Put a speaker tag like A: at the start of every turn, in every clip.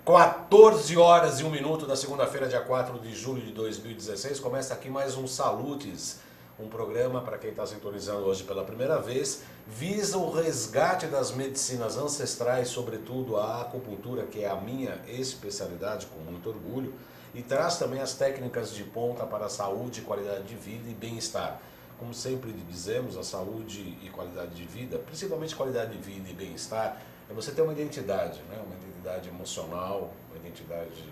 A: 14 horas e 1 minuto da segunda-feira, dia 4 de julho de 2016. Começa aqui mais um Salutes, um programa, para quem está sintonizando hoje pela primeira vez, visa o resgate das medicinas ancestrais, sobretudo a acupuntura, que é a minha especialidade, com muito orgulho, e traz também as técnicas de ponta para a saúde, qualidade de vida e bem-estar. Como sempre dizemos, a saúde e qualidade de vida, principalmente qualidade de vida e bem-estar, é você ter uma identidade, né? Uma identidade emocional, uma identidade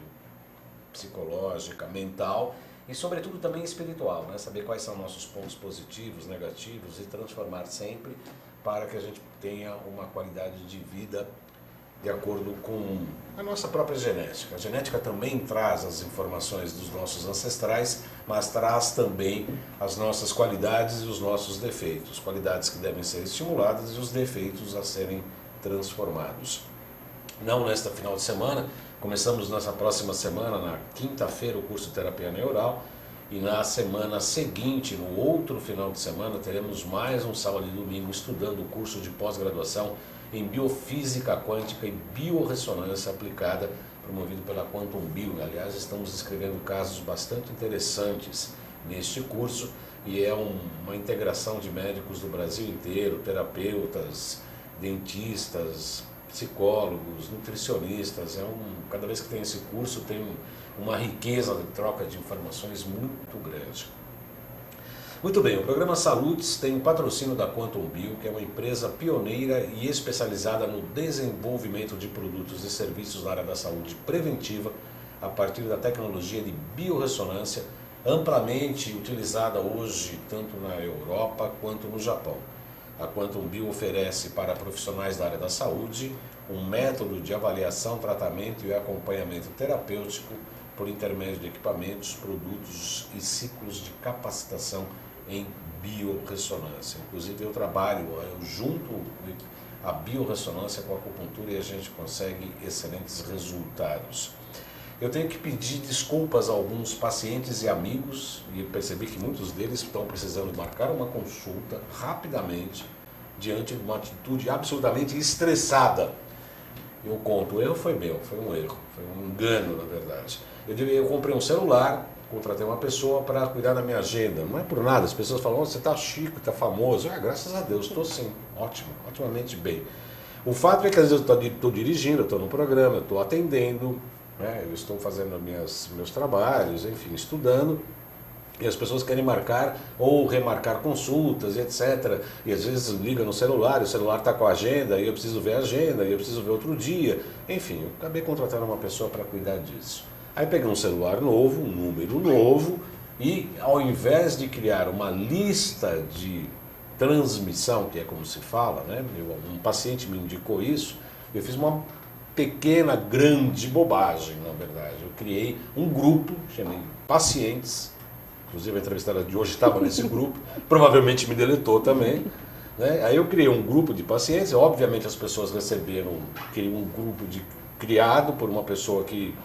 A: psicológica, mental e, sobretudo, também espiritual, né? Saber quais são nossos pontos positivos, negativos e transformar sempre para que a gente tenha uma qualidade de vida de acordo com a nossa própria genética. A genética também traz as informações dos nossos ancestrais, mas traz também as nossas qualidades e os nossos defeitos. Qualidades que devem ser estimuladas e os defeitos a serem transformados. Não nesta final de semana, começamos nessa próxima semana, na quinta-feira, o curso de terapia neural, e na semana seguinte, no outro final de semana, teremos mais um sábado e domingo estudando o curso de pós-graduação em biofísica quântica e biorressonância aplicada, promovido pela Quantum Bio. Aliás, estamos escrevendo casos bastante interessantes neste curso e é uma integração de médicos do Brasil inteiro, terapeutas, dentistas, psicólogos, nutricionistas. Cada vez que tem esse curso tem uma riqueza de troca de informações muito grande. Muito bem, o programa Salutes tem patrocínio da Quantum Bio, que é uma empresa pioneira e especializada no desenvolvimento de produtos e serviços na área da saúde preventiva a partir da tecnologia de biorressonância, amplamente utilizada hoje tanto na Europa quanto no Japão. A Quantum Bio oferece para profissionais da área da saúde um método de avaliação, tratamento e acompanhamento terapêutico por intermédio de equipamentos, produtos e ciclos de capacitação em biorressonância. Inclusive eu junto a biorressonância com a acupuntura e a gente consegue excelentes resultados. Eu tenho que pedir desculpas a alguns pacientes e amigos, e percebi que muitos deles estão precisando marcar uma consulta rapidamente, diante de uma atitude absolutamente estressada. Eu conto, o erro foi meu, foi um erro, foi um engano, na verdade. Eu comprei um celular, contratei uma pessoa para cuidar da minha agenda. Não é por nada, as pessoas falam, você está chique, está famoso. Graças a Deus, estou sim, ótimo, otimamente bem. O fato é que às vezes eu estou dirigindo, eu estou no programa, eu estou atendendo, né? Eu estou fazendo meus trabalhos, enfim, estudando, e as pessoas querem marcar ou remarcar consultas, etc. E às vezes liga no celular, e o celular está com a agenda, e eu preciso ver a agenda, e eu preciso ver outro dia. Enfim, eu acabei contratando uma pessoa para cuidar disso. Aí peguei um celular novo, um número novo, e ao invés de criar uma lista de transmissão, que é como se fala, né? Um paciente me indicou isso, eu fiz uma pequena, grande bobagem, na verdade. Eu criei um grupo, chamei pacientes, inclusive a entrevistada de hoje estava nesse grupo, provavelmente me deletou também, né? Aí eu criei um grupo de pacientes, obviamente as pessoas receberam, criei um grupo criado por uma pessoa que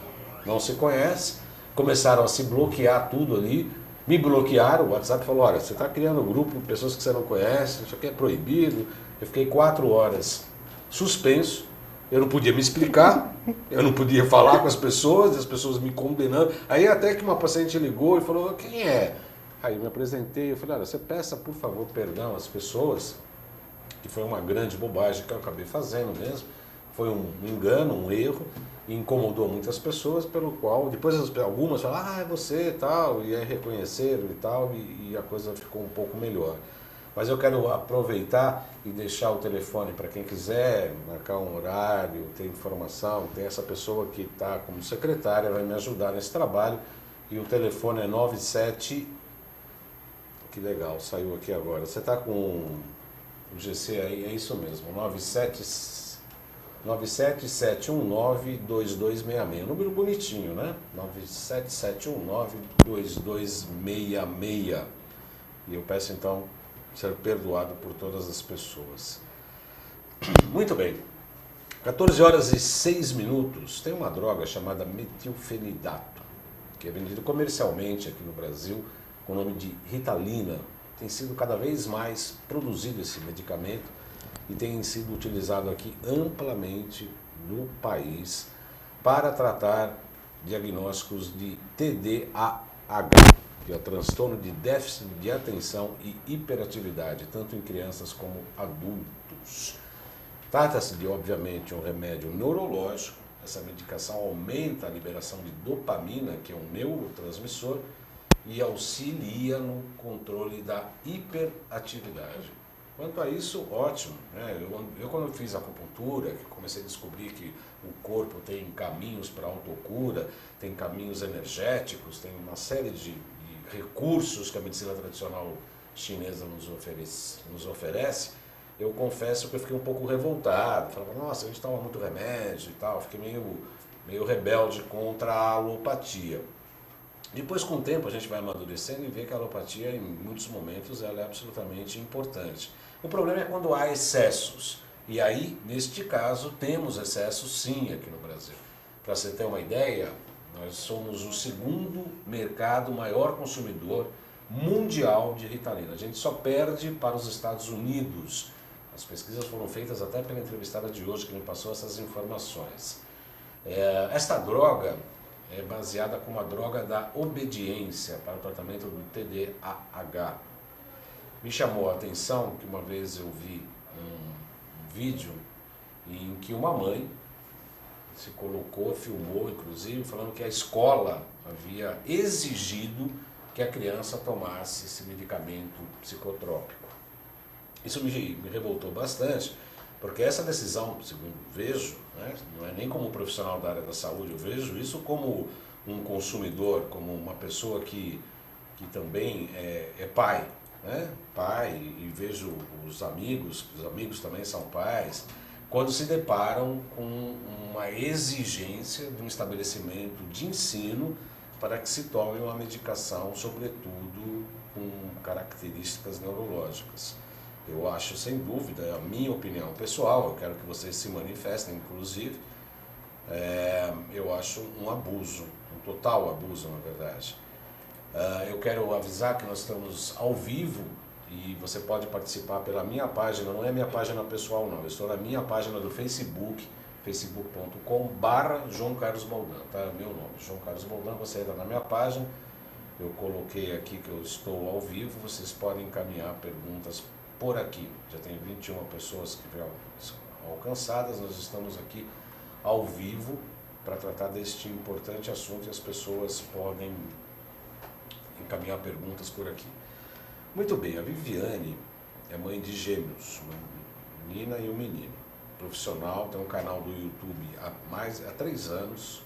A: não se conhece, começaram a se bloquear tudo ali, me bloquearam, o WhatsApp falou, olha, você está criando um grupo de pessoas que você não conhece, isso aqui é proibido. Eu fiquei 4 horas suspenso, eu não podia me explicar, eu não podia falar com as pessoas me condenando. Aí até que uma paciente ligou e falou, quem é? Aí eu me apresentei, eu falei, olha, você peça por favor perdão às pessoas, que foi uma grande bobagem que eu acabei fazendo mesmo, foi um engano, um erro, e incomodou muitas pessoas, pelo qual depois algumas falaram, é você e tal, e aí reconheceram e tal, e a coisa ficou um pouco melhor. Mas eu quero aproveitar e deixar o telefone para quem quiser marcar um horário, ter informação, tem essa pessoa que está como secretária, vai me ajudar nesse trabalho, e o telefone é 97, que legal, saiu aqui agora, você está com o GC aí, é isso mesmo, 97719-2266, número bonitinho, né? 97719-2266. E eu peço então ser perdoado por todas as pessoas. Muito bem, 14 horas e 6 minutos, tem uma droga chamada metilfenidato, que é vendido comercialmente aqui no Brasil com o nome de Ritalina. Tem sido cada vez mais produzido esse medicamento e tem sido utilizado aqui amplamente no país para tratar diagnósticos de TDAH, que é o transtorno de déficit de atenção e hiperatividade, tanto em crianças como adultos. Trata-se de, obviamente, um remédio neurológico. Essa medicação aumenta a liberação de dopamina, que é um neurotransmissor, e auxilia no controle da hiperatividade. Quanto a isso, ótimo, né? Eu quando fiz acupuntura, comecei a descobrir que o corpo tem caminhos para autocura, tem caminhos energéticos, tem uma série de recursos que a medicina tradicional chinesa nos oferece, eu confesso que eu fiquei um pouco revoltado. Falava, nossa, a gente toma muito remédio e tal, fiquei meio rebelde contra a alopatia. Depois, com o tempo, a gente vai amadurecendo e vê que a alopatia, em muitos momentos, ela é absolutamente importante. O problema é quando há excessos. E aí, neste caso, temos excessos sim aqui no Brasil. Para você ter uma ideia, nós somos o segundo mercado maior consumidor mundial de Ritalina. A gente só perde para os Estados Unidos. As pesquisas foram feitas até pela entrevistada de hoje que me passou essas informações. Esta droga é baseada como a droga da obediência para o tratamento do TDAH. Me chamou a atenção que uma vez eu vi um vídeo em que uma mãe se colocou, filmou inclusive, falando que a escola havia exigido que a criança tomasse esse medicamento psicotrópico. Isso me revoltou bastante, porque essa decisão, segundo vejo, né, não é nem como profissional da área da saúde, eu vejo isso como um consumidor, como uma pessoa que também é pai, né? Pai, e vejo os amigos também são pais, quando se deparam com uma exigência de um estabelecimento de ensino para que se tome uma medicação, sobretudo com características neurológicas. Eu acho, sem dúvida, é a minha opinião pessoal, eu quero que vocês se manifestem, inclusive, eu acho um abuso, um total abuso, na verdade. Eu quero avisar que nós estamos ao vivo e você pode participar pela minha página, não é minha página pessoal não, eu estou na minha página do Facebook, facebook.com/João Carlos Boldan, tá? Meu nome, João Carlos Boldan, você entra na minha página, eu coloquei aqui que eu estou ao vivo, vocês podem encaminhar perguntas por aqui. Já tem 21 pessoas que foram alcançadas, nós estamos aqui ao vivo para tratar deste importante assunto e as pessoas podem encaminhar perguntas por aqui. Muito bem, a Viviane é mãe de gêmeos, uma menina e um menino. Profissional, tem um canal do YouTube há 3 anos,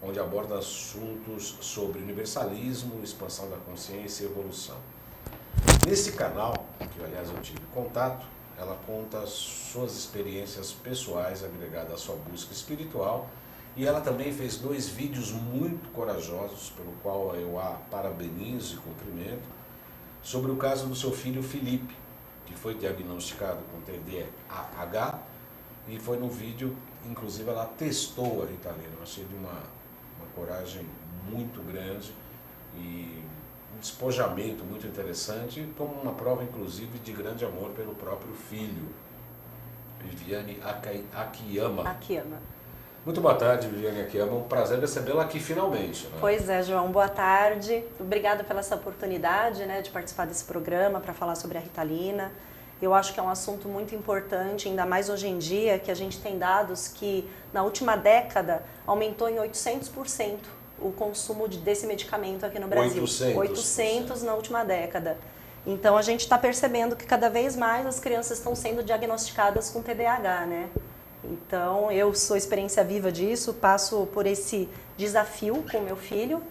A: onde aborda assuntos sobre universalismo, expansão da consciência e evolução. Nesse canal, que aliás eu tive contato, ela conta suas experiências pessoais agregadas à sua busca espiritual e ela também fez 2 vídeos muito corajosos, pelo qual eu a parabenizo e cumprimento, sobre o caso do seu filho Felipe, que foi diagnosticado com TDAH e foi no vídeo, inclusive ela testou a Ritalina. Eu achei de uma coragem muito grande e um despojamento muito interessante, como uma prova, inclusive, de grande amor pelo próprio filho. Viviane Akiyama. Muito boa tarde, Viviane Akiyama. Um prazer recebê-la aqui finalmente. Né?
B: Pois é, João. Boa tarde. Obrigada pela essa oportunidade, né, de participar desse programa para falar sobre a Ritalina. Eu acho que é um assunto muito importante, ainda mais hoje em dia, que a gente tem dados que na última década aumentou em 800% o consumo desse medicamento aqui no Brasil. 800 na última década. Então a gente está percebendo que cada vez mais as crianças estão sendo diagnosticadas com TDAH, né? Então eu sou experiência viva disso, passo por esse desafio com meu filho,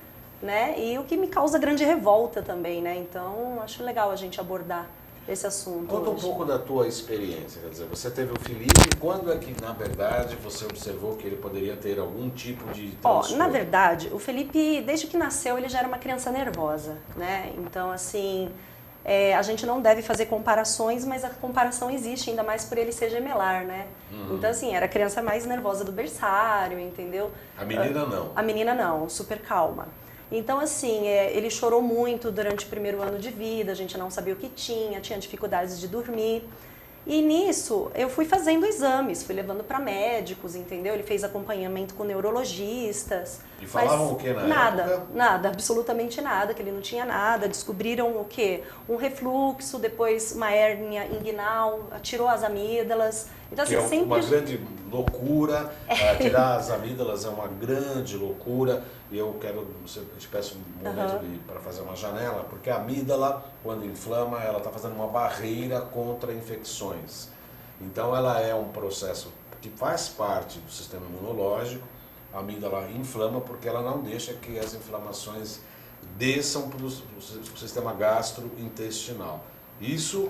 B: né? E o que me causa grande revolta também, né? Então acho legal a gente abordar esse assunto.
A: Conta um pouco da tua experiência, quer dizer, você teve o Felipe, quando é que, na verdade, você observou que ele poderia ter algum tipo de transtorno?
B: Na verdade, o Felipe, desde que nasceu, ele já era uma criança nervosa, né? Então, assim, a gente não deve fazer comparações, mas a comparação existe, ainda mais por ele ser gemelar, né? Então, assim, era a criança mais nervosa do berçário, entendeu?
A: A menina não?
B: A menina não, super calma. Então, assim, ele chorou muito durante o primeiro ano de vida, a gente não sabia o que tinha dificuldades de dormir. E nisso, eu fui fazendo exames, fui levando para médicos, entendeu? Ele fez acompanhamento com neurologistas.
A: E falavam o que na
B: nada,
A: época?
B: Nada, absolutamente nada, que ele não tinha nada. Descobriram o quê? Um refluxo, depois uma hérnia inguinal, tirou as amígdalas. Então,
A: Que
B: assim,
A: é uma grande loucura, tirar as amígdalas é uma grande loucura. E eu te peço um momento para fazer uma janela, porque a amígdala, quando inflama, ela está fazendo uma barreira contra infecções. Então ela é um processo que faz parte do sistema imunológico. A amígdala inflama porque ela não deixa que as inflamações desçam para o sistema gastrointestinal. Isso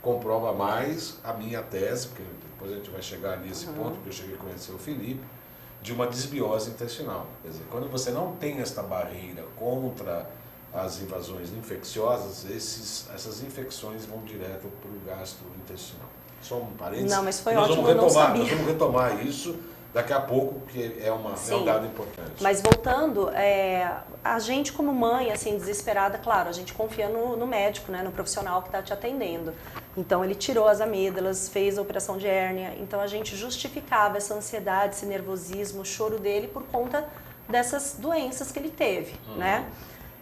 A: comprova mais a minha tese, porque depois a gente vai chegar nesse ponto, porque eu cheguei a conhecer o Felipe, de uma desbiose intestinal. Quer dizer, quando você não tem esta barreira contra as invasões infecciosas, essas infecções vão direto para o gastrointestinal. Só um parênteses.
B: Não, mas foi
A: nós
B: ótimo,
A: vamos
B: eu não sabia.
A: Nós vamos retomar isso daqui a pouco, porque é um dado importante.
B: Mas voltando, a gente como mãe, assim, desesperada, claro, a gente confia no médico, né, no profissional que está te atendendo. Então ele tirou as amígdalas, fez a operação de hérnia, então a gente justificava essa ansiedade, esse nervosismo, o choro dele por conta dessas doenças que ele teve, né?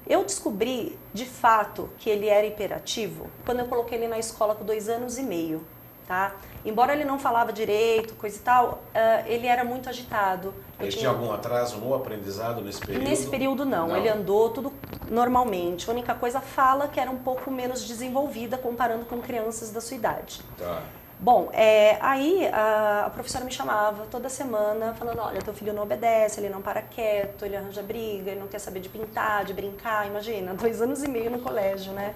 B: Eu descobri, de fato, que ele era hiperativo quando eu coloquei ele na escola com 2 anos e meio. Tá? Embora ele não falava direito, coisa e tal, ele era muito agitado.
A: Ele tinha algum atraso no aprendizado nesse período?
B: Nesse período não, ele andou tudo normalmente. A única coisa, fala que era um pouco menos desenvolvida comparando com crianças da sua idade.
A: Tá.
B: Bom, aí a professora me chamava toda semana falando, olha, teu filho não obedece, ele não para quieto, ele arranja briga, ele não quer saber de pintar, de brincar, imagina, 2 anos e meio no colégio, né?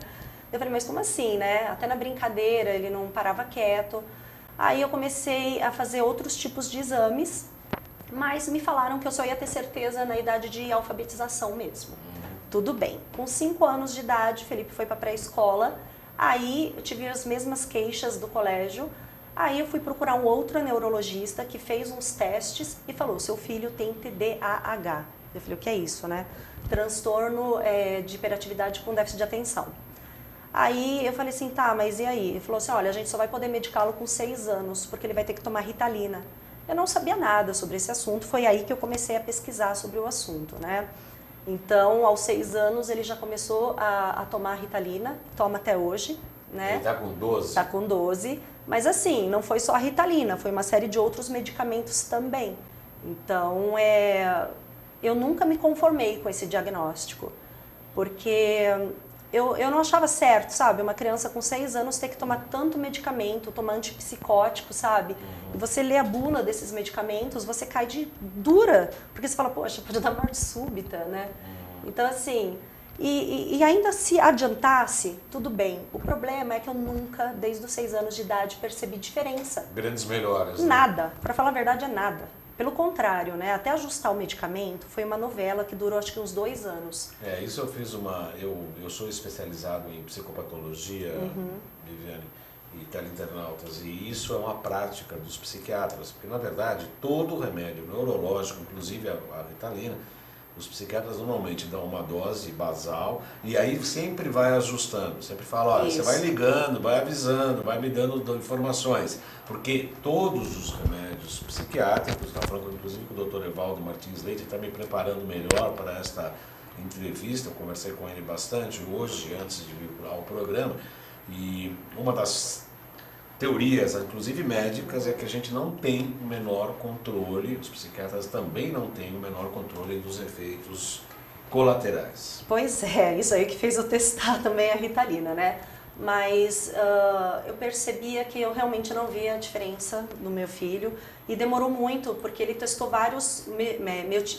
B: Eu falei, mas como assim, né? Até na brincadeira ele não parava quieto. Aí eu comecei a fazer outros tipos de exames, mas me falaram que eu só ia ter certeza na idade de alfabetização mesmo. Tudo bem. Com 5 anos de idade, Felipe foi para pré-escola, aí eu tive as mesmas queixas do colégio, aí eu fui procurar um outro neurologista que fez uns testes e falou, seu filho tem TDAH. Eu falei, o que é isso, né? Transtorno de hiperatividade com déficit de atenção. Aí eu falei assim, tá, mas e aí? Ele falou assim, olha, a gente só vai poder medicá-lo com 6 anos, porque ele vai ter que tomar Ritalina. Eu não sabia nada sobre esse assunto, foi aí que eu comecei a pesquisar sobre o assunto, né? Então, aos 6 anos, ele já começou a tomar Ritalina, toma até hoje, né?
A: Ele tá com 12?
B: Tá com 12, mas assim, não foi só a Ritalina, foi uma série de outros medicamentos também. Então, eu nunca me conformei com esse diagnóstico, porque eu não achava certo, sabe? Uma criança com 6 anos ter que tomar tanto medicamento, tomar antipsicótico, sabe? E você lê a bula desses medicamentos, você cai de dura, porque você fala, poxa, pode dar morte súbita, né? Então, assim, e ainda se adiantasse, tudo bem. O problema é que eu nunca, desde os 6 anos de idade, percebi diferença.
A: Grandes melhoras. Né?
B: Nada. Pra falar a verdade, é nada. Pelo contrário, né? Até ajustar o medicamento, foi uma novela que durou acho que uns 2 anos.
A: Isso eu fiz eu sou especializado em psicopatologia, Viviane, e teleinternautas, e isso é uma prática dos psiquiatras, porque na verdade todo remédio neurológico, inclusive a Ritalina, os psiquiatras normalmente dão uma dose basal e aí sempre vai ajustando, sempre fala, olha, você vai ligando, vai avisando, vai me dando informações, porque todos os remédios psiquiátricos, está falando inclusive com o Dr. Evaldo Martins Leite, está me preparando melhor para esta entrevista, eu conversei com ele bastante hoje, antes de vir ao programa, e uma das teorias, inclusive médicas, é que a gente não tem o menor controle, os psiquiatras também não têm o menor controle dos efeitos colaterais.
B: Pois é, isso aí que fez eu testar também a Ritalina, né? Mas eu percebia que eu realmente não via a diferença no meu filho e demorou muito, porque ele testou vários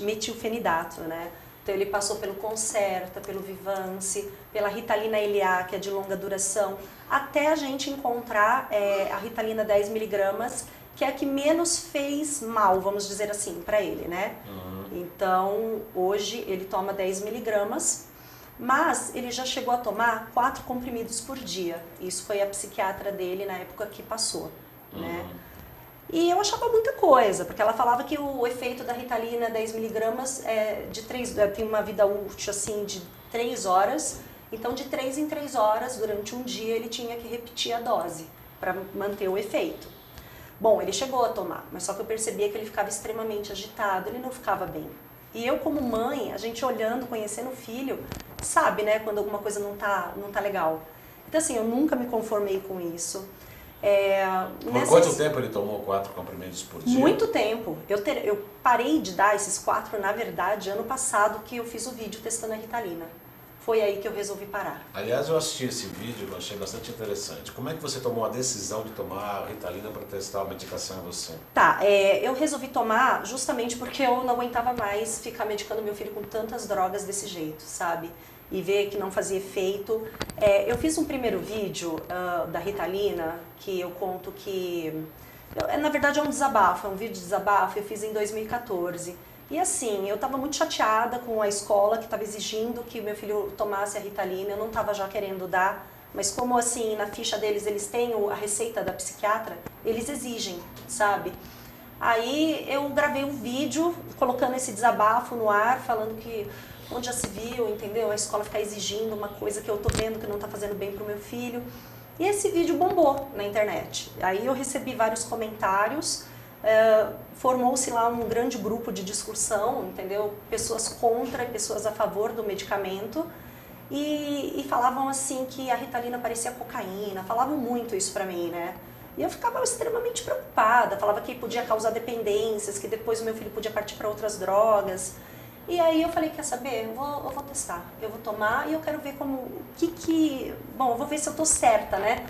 B: metilfenidato, né? Então ele passou pelo Concerta, pelo Vivance, pela Ritalina LA, que é de longa duração, até a gente encontrar a Ritalina 10mg, que é a que menos fez mal, vamos dizer assim, para ele, né? Então, hoje ele toma 10mg, mas ele já chegou a tomar 4 comprimidos por dia. Isso foi a psiquiatra dele na época que passou, né? E eu achava muita coisa, porque ela falava que o efeito da Ritalina 10mg tem uma vida útil assim, de 3 horas. Então, de 3 em 3 horas, durante um dia, ele tinha que repetir a dose. para manter o efeito. Bom, ele chegou a tomar, mas só que eu percebia que ele ficava extremamente agitado, ele não ficava bem. E eu como mãe, a gente olhando, conhecendo o filho, sabe, né, quando alguma coisa não tá legal. Então assim, eu nunca me conformei com isso.
A: Por quanto tempo ele tomou 4 comprimidos por dia?
B: Muito tempo. Eu parei de dar esses 4, na verdade, ano passado que eu fiz o vídeo testando a Ritalina. Foi aí que eu resolvi parar.
A: Aliás, eu assisti esse vídeo, eu achei bastante interessante. Como é que você tomou a decisão de tomar a Ritalina para testar a medicação em você?
B: Tá, eu resolvi tomar justamente porque eu não aguentava mais ficar medicando meu filho com tantas drogas desse jeito, sabe? E ver que não fazia efeito. Eu fiz um primeiro vídeo da Ritalina, que eu conto que... na verdade é um desabafo, é um vídeo de desabafo, eu fiz em 2014. E assim, eu estava muito chateada com a escola que estava exigindo que meu filho tomasse a Ritalina, eu não estava já querendo dar, mas como assim, na ficha deles eles têm a receita da psiquiatra, eles exigem, sabe? Aí eu gravei um vídeo colocando esse desabafo no ar, falando que onde já se viu, entendeu? A escola ficar exigindo uma coisa que eu tô vendo que não tá fazendo bem pro meu filho. E esse vídeo bombou na internet. Aí eu recebi vários comentários, formou-se lá um grande grupo de discussão, entendeu? Pessoas contra e pessoas a favor do medicamento. E falavam assim que a Ritalina parecia cocaína, falavam muito isso pra mim, né? E eu ficava extremamente preocupada, falava que podia causar dependências, que depois o meu filho podia partir para outras drogas. E aí eu falei, quer saber, eu vou testar, eu vou tomar e eu quero ver bom, eu vou ver se eu tô certa, né?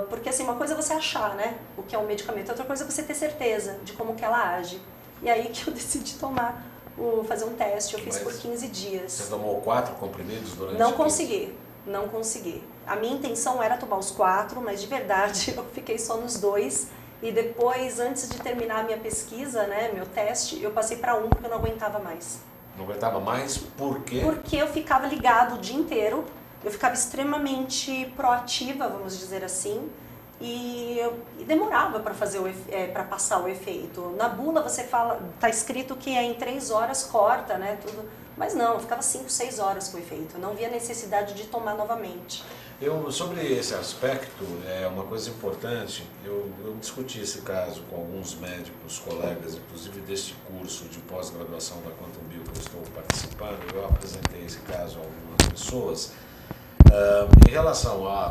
B: Porque assim, uma coisa é você achar, né, o que é um medicamento, outra coisa é você ter certeza de como que ela age. E aí que eu decidi tomar, fazer um teste, eu fiz por 15 dias.
A: Você tomou 4 comprimidos durante
B: Não consegui. A minha intenção era tomar os 4, mas de verdade eu fiquei só nos 2. E depois, antes de terminar a minha pesquisa, né, meu teste, eu passei para 1 porque eu não aguentava mais.
A: Não aguentava mais? Por quê?
B: Porque eu ficava ligado o dia inteiro, eu ficava extremamente proativa, vamos dizer assim, e demorava para para passar o efeito. Na bula você fala, tá escrito que em 3 horas corta, né, tudo. Mas não, eu ficava 5, 6 horas com o efeito, eu não via necessidade de tomar novamente.
A: Sobre esse aspecto, é uma coisa importante, eu discuti esse caso com alguns médicos, colegas, inclusive deste curso de pós-graduação da Quantum Bio que eu estou participando, eu apresentei esse caso a algumas pessoas. Em relação à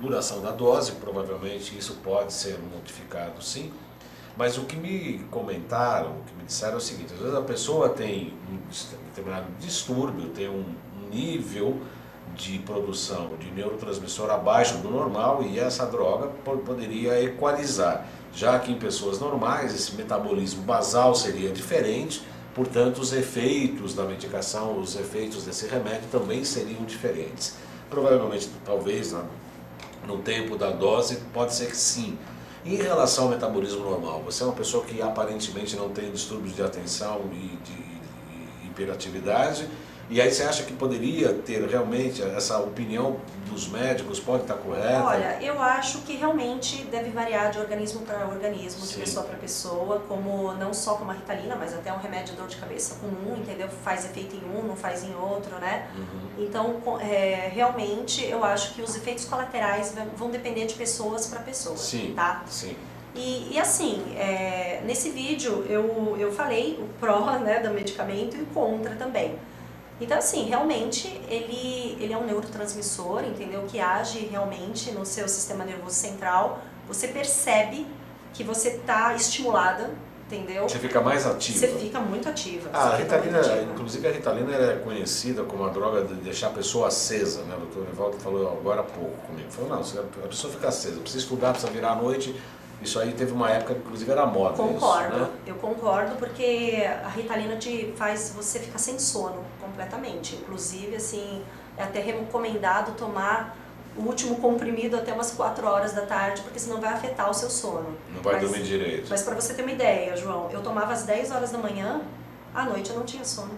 A: duração da dose, provavelmente isso pode ser modificado sim, mas o que me comentaram, o que me disseram é o seguinte, às vezes a pessoa tem um determinado distúrbio, tem um nível de produção de neurotransmissor abaixo do normal e essa droga poderia equalizar, já que em pessoas normais esse metabolismo basal seria diferente, portanto os efeitos da medicação, os efeitos desse remédio também seriam diferentes. Provavelmente, talvez, no tempo da dose, pode ser que sim. Em relação ao metabolismo normal, você é uma pessoa que aparentemente não tem distúrbios de atenção e de hiperatividade, e aí você acha que poderia ter realmente essa opinião dos médicos, pode estar correta?
B: Olha, eu acho que realmente deve variar de organismo para organismo, de
A: Sim.
B: pessoa para pessoa, como não só como a Ritalina, mas até um remédio de dor de cabeça com entendeu? Faz efeito em não faz em outro, né?
A: Uhum.
B: Então, realmente, eu acho que os efeitos colaterais vão depender de pessoas para pessoas,
A: Sim,
B: tá?
A: sim.
B: E assim, nesse vídeo eu falei o pró, né, do medicamento e o contra também. Então assim, realmente ele é um neurotransmissor, entendeu? Que age realmente no seu sistema nervoso central. Você percebe que você está estimulada, entendeu?
A: Você fica mais ativa.
B: Você fica muito ativa.
A: A Ritalina, inclusive a Ritalina é conhecida como a droga de deixar a pessoa acesa, né? O doutor Evaldo falou agora há pouco comigo. Falou, não, a pessoa fica acesa, precisa estudar, precisa virar à noite. Isso aí teve uma época que inclusive era moda.
B: Concordo,
A: isso, né?
B: Eu concordo porque a Ritalina te faz você ficar sem sono completamente. Inclusive, assim, é até recomendado tomar o último comprimido até umas 4 horas da tarde, porque senão vai afetar o seu sono.
A: Não vai dormir direito.
B: Mas para você ter uma ideia, João, eu tomava às 10 horas da manhã, à noite eu não tinha sono.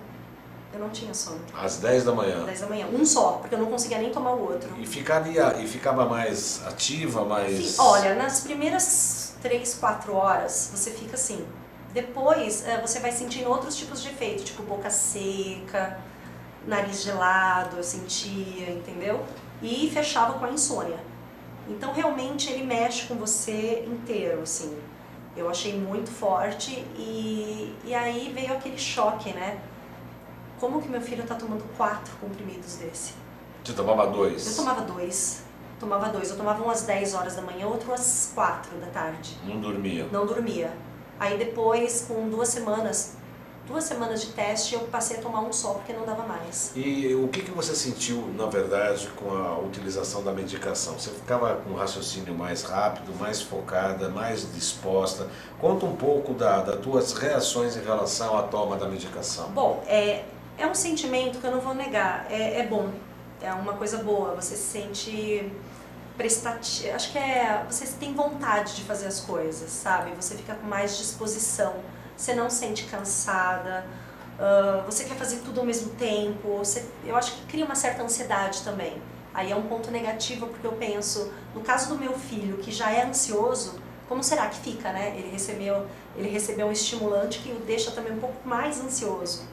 B: Eu não tinha sono.
A: Às 10 da manhã?
B: 10 da manhã. Um só, porque eu não conseguia nem tomar o outro.
A: E ficava mais ativa, mais...
B: Olha, nas primeiras 3, 4 horas, você fica assim. Depois, você vai sentindo outros tipos de efeito, tipo boca seca, nariz gelado, eu sentia, entendeu? E fechava com a insônia. Então realmente ele mexe com você inteiro, assim. Eu achei muito forte e aí veio aquele choque, né? Como que meu filho tá tomando 4 comprimidos desse?
A: Você tomava 2?
B: Eu tomava 2. Eu tomava um às 10 horas da manhã, outro às 4 da tarde.
A: Não dormia?
B: Não dormia. Aí depois, com 2 semanas de teste, eu passei a tomar um só, porque não dava mais.
A: E o que você sentiu, na verdade, com a utilização da medicação? Você ficava com um raciocínio mais rápido, mais focada, mais disposta? Conta um pouco das tuas reações em relação à toma da medicação.
B: Bom, é um sentimento que eu não vou negar, é bom, é uma coisa boa, você se sente prestativo, acho que você tem vontade de fazer as coisas, sabe? Você fica com mais disposição, você não sente cansada, você quer fazer tudo ao mesmo tempo, eu acho que cria uma certa ansiedade também. Aí é um ponto negativo porque eu penso, no caso do meu filho que já é ansioso, como será que fica, né? Ele recebeu um estimulante que o deixa também um pouco mais ansioso,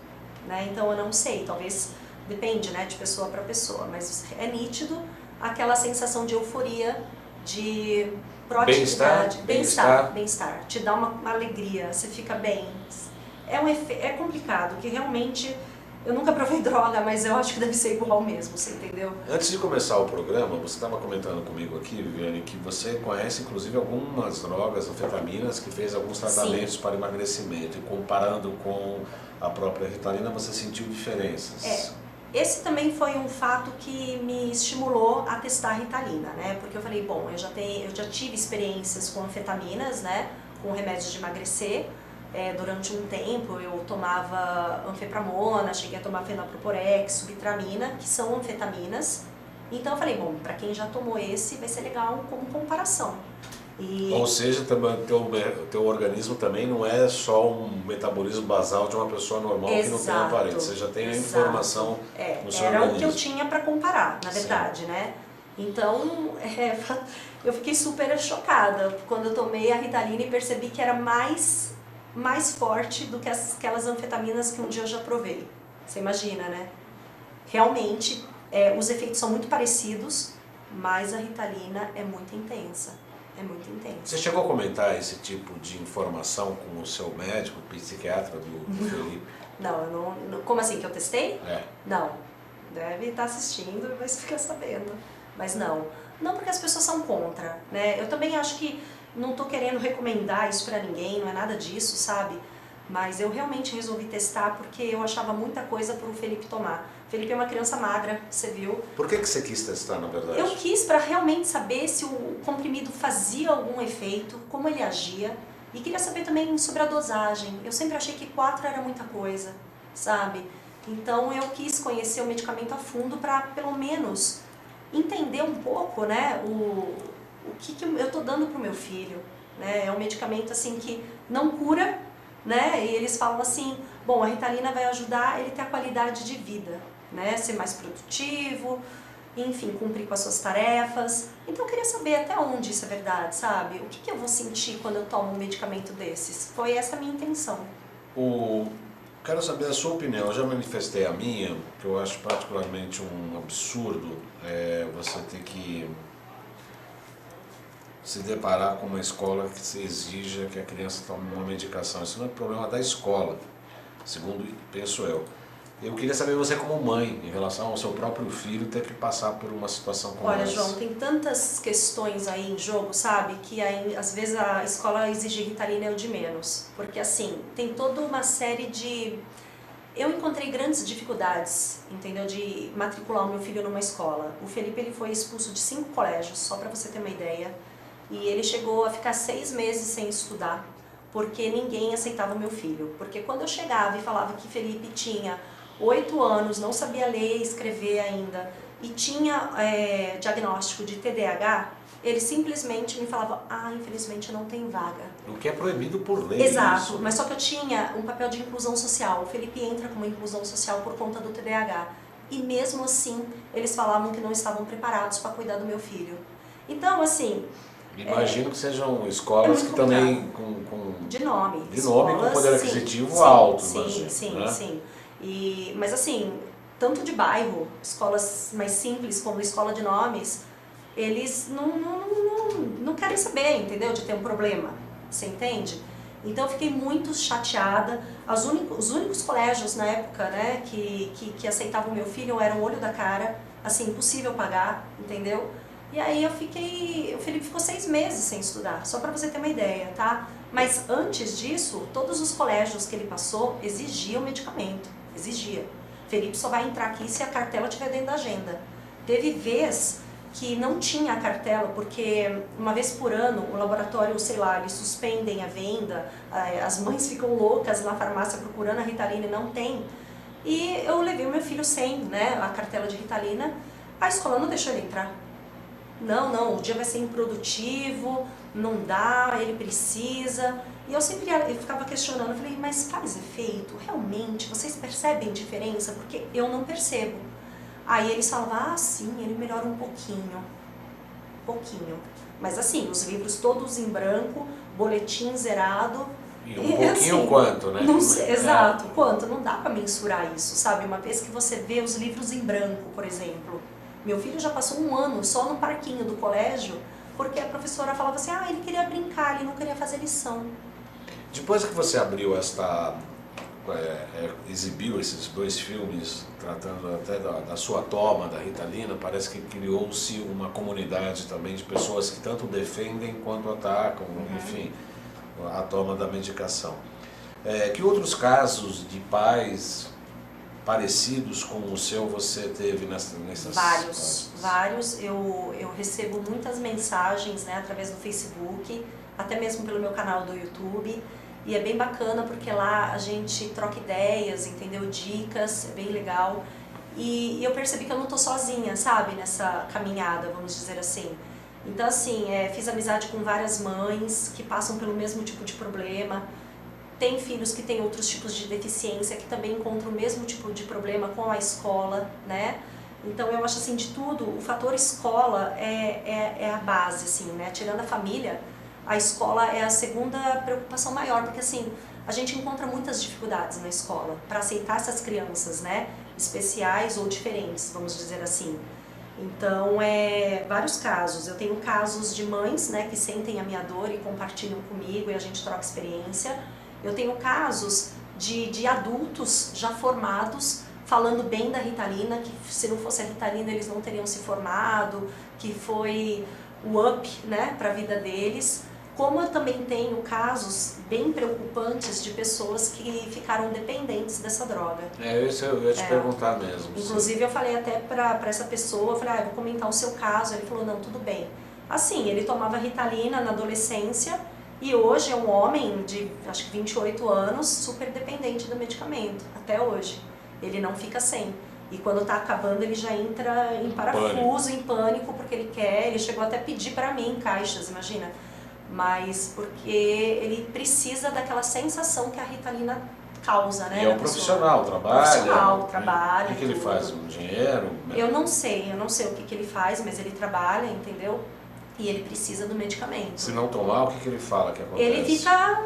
B: né? Então eu não sei, talvez depende, né, de pessoa para pessoa, mas é nítido aquela sensação de euforia, de proatividade, bem-estar, te dá uma alegria, você fica bem. É complicado, que realmente eu nunca provei droga, mas eu acho que deve ser igual mesmo, você entendeu?
A: Antes de começar o programa, você estava comentando comigo aqui, Viviane, que você conhece inclusive algumas drogas, anfetaminas, que fez alguns tratamentos
B: Sim.
A: para emagrecimento, e comparando com a própria Ritalina, você sentiu diferenças.
B: Esse também foi um fato que me estimulou a testar a Ritalina, né? Porque eu falei, bom, eu já tive experiências com anfetaminas, né? Com remédios de emagrecer. Durante um tempo eu tomava anfepramona, cheguei a tomar fenoproporex, subtramina, que são anfetaminas. Então eu falei, bom, para quem já tomou esse vai ser legal como comparação.
A: Ou seja, teu organismo também não é só um metabolismo basal de uma pessoa normal que não tem aparelho. Você já tem a informação no seu organismo.
B: Era o que eu tinha para comparar, na verdade, né? Então, eu fiquei super chocada quando eu tomei a Ritalina e percebi que era mais forte do que aquelas anfetaminas que um dia eu já provei. Você imagina, né? Realmente, os efeitos são muito parecidos, mas a Ritalina é muito intensa. É muito intenso.
A: Você chegou a comentar esse tipo de informação com o seu médico, psiquiatra do Felipe?
B: Não, eu não. Como assim, que eu testei? Não. Deve estar assistindo e vai ficar sabendo. Mas não. Não porque as pessoas são contra, né? Eu também acho que não estou querendo recomendar isso pra ninguém, não é nada disso, sabe? Mas eu realmente resolvi testar porque eu achava muita coisa pro Felipe tomar. O Felipe é uma criança magra, você viu?
A: Por que você quis testar, na verdade?
B: Eu quis para realmente saber se o comprimido fazia algum efeito, como ele agia. E queria saber também sobre a dosagem. Eu sempre achei que 4 era muita coisa, sabe? Então eu quis conhecer o medicamento a fundo para, pelo menos, entender um pouco, né, o que eu tô dando pro meu filho. Né? É um medicamento assim que não cura, né? E eles falam assim, bom, a Ritalina vai ajudar ele a ter a qualidade de vida, né? Ser mais produtivo, enfim, cumprir com as suas tarefas. Então eu queria saber até onde isso é verdade, sabe? O que eu vou sentir quando eu tomo um medicamento desses? Foi essa a minha intenção.
A: Quero saber a sua opinião. Eu já manifestei a minha, que eu acho particularmente um absurdo você ter que se deparar com uma escola que se exija que a criança tome uma medicação. Isso não é problema da escola, segundo penso eu. Eu queria saber você como mãe, em relação ao seu próprio filho ter que passar por uma situação como essa.
B: Olha, João, tem tantas questões aí em jogo, sabe? Que aí, às vezes a escola exigir Ritalina é o de menos. Porque assim, tem toda uma série de... Eu encontrei grandes dificuldades, entendeu? De matricular o meu filho numa escola. O Felipe ele foi expulso de 5 colégios, só pra você ter uma ideia. E ele chegou a ficar 6 meses sem estudar, porque ninguém aceitava o meu filho. Porque quando eu chegava e falava que Felipe tinha 8 anos, não sabia ler e escrever ainda, e tinha diagnóstico de TDAH, ele simplesmente me falava, infelizmente não tem vaga.
A: O que é proibido por lei.
B: Exato,
A: isso.
B: mas só que eu tinha um papel de inclusão social. O Felipe entra como inclusão social por conta do TDAH. E mesmo assim, eles falavam que não estavam preparados para cuidar do meu filho. Então, assim...
A: Imagino que sejam escolas que também
B: de nome.
A: De nome com poder aquisitivo
B: sim,
A: alto,
B: sim,
A: imagino.
B: Sim,
A: né?
B: sim. Mas assim, tanto de bairro, escolas mais simples como escola de nomes, eles não querem saber, entendeu? De ter um problema, você entende? Então eu fiquei muito chateada. Os únicos colégios na época, né, que aceitavam meu filho eram o olho da cara, assim, impossível pagar, entendeu? E aí o Felipe ficou 6 meses sem estudar, só para você ter uma ideia, tá? Mas antes disso, todos os colégios que ele passou exigiam medicamento, exigia. Felipe só vai entrar aqui se a cartela estiver dentro da agenda. Teve vez que não tinha a cartela, porque uma vez por ano o laboratório, sei lá, eles suspendem a venda, as mães ficam loucas na farmácia procurando a Ritalina e não tem. E eu levei o meu filho sem, né, a cartela de Ritalina, a escola não deixou ele entrar. Não, o dia vai ser improdutivo, não dá, ele precisa. E eu ficava questionando, eu falei, mas faz efeito? Realmente? Vocês percebem diferença? Porque eu não percebo. Aí eles falavam, sim, ele melhora um pouquinho. Mas assim, os livros todos em branco, boletim zerado.
A: E um pouquinho assim, quanto, né?
B: Não sei, exato, quanto? Não dá pra mensurar isso, sabe? Uma vez que você vê os livros em branco, por exemplo. Meu filho já passou 1 ano só no parquinho do colégio, porque a professora falava assim, ele queria brincar, ele não queria fazer lição.
A: Depois que você abriu exibiu esses 2 filmes, tratando até da sua toma da Ritalina, parece que criou-se uma comunidade também de pessoas que tanto defendem quanto atacam, enfim, a toma da medicação. Que outros casos de pais parecidos com o seu você teve nessas...
B: Vários. Eu recebo muitas mensagens, né, através do Facebook, até mesmo pelo meu canal do YouTube. E é bem bacana porque lá a gente troca ideias, entendeu? Dicas, é bem legal. E eu percebi que eu não tô sozinha, sabe? Nessa caminhada, vamos dizer assim. Então, assim, fiz amizade com várias mães que passam pelo mesmo tipo de problema. Tem filhos que têm outros tipos de deficiência que também encontram o mesmo tipo de problema com a escola, né? Então, eu acho assim, de tudo, o fator escola é a base, assim, né? Tirando a família, a escola é a segunda preocupação maior, porque assim, a gente encontra muitas dificuldades na escola para aceitar essas crianças, né, especiais ou diferentes, vamos dizer assim. Então, vários casos. Eu tenho casos de mães, né, que sentem a minha dor e compartilham comigo e a gente troca experiência. Eu tenho casos de adultos já formados falando bem da Ritalina, que se não fosse a Ritalina eles não teriam se formado, que foi o up, né, para a vida deles. Como eu também tenho casos bem preocupantes de pessoas que ficaram dependentes dessa droga.
A: Isso eu ia te perguntar mesmo.
B: Inclusive eu falei até para essa pessoa, eu falei, eu vou comentar o seu caso. Ele falou, não, tudo bem. Assim, ele tomava Ritalina na adolescência e hoje é um homem de, acho que 28 anos, super dependente do medicamento, até hoje. Ele não fica sem. E quando tá acabando ele já entra em parafuso, em pânico, porque ele quer, ele chegou até a pedir para mim caixas, imagina. Mas porque ele precisa daquela sensação que a Ritalina causa, né?
A: E é um profissional, trabalha.
B: Trabalha.
A: O que ele faz? Um dinheiro?
B: Eu não sei o que ele faz, mas ele trabalha, entendeu? E ele precisa do medicamento.
A: Se não tomar, o que ele fala que acontece?
B: Ele fica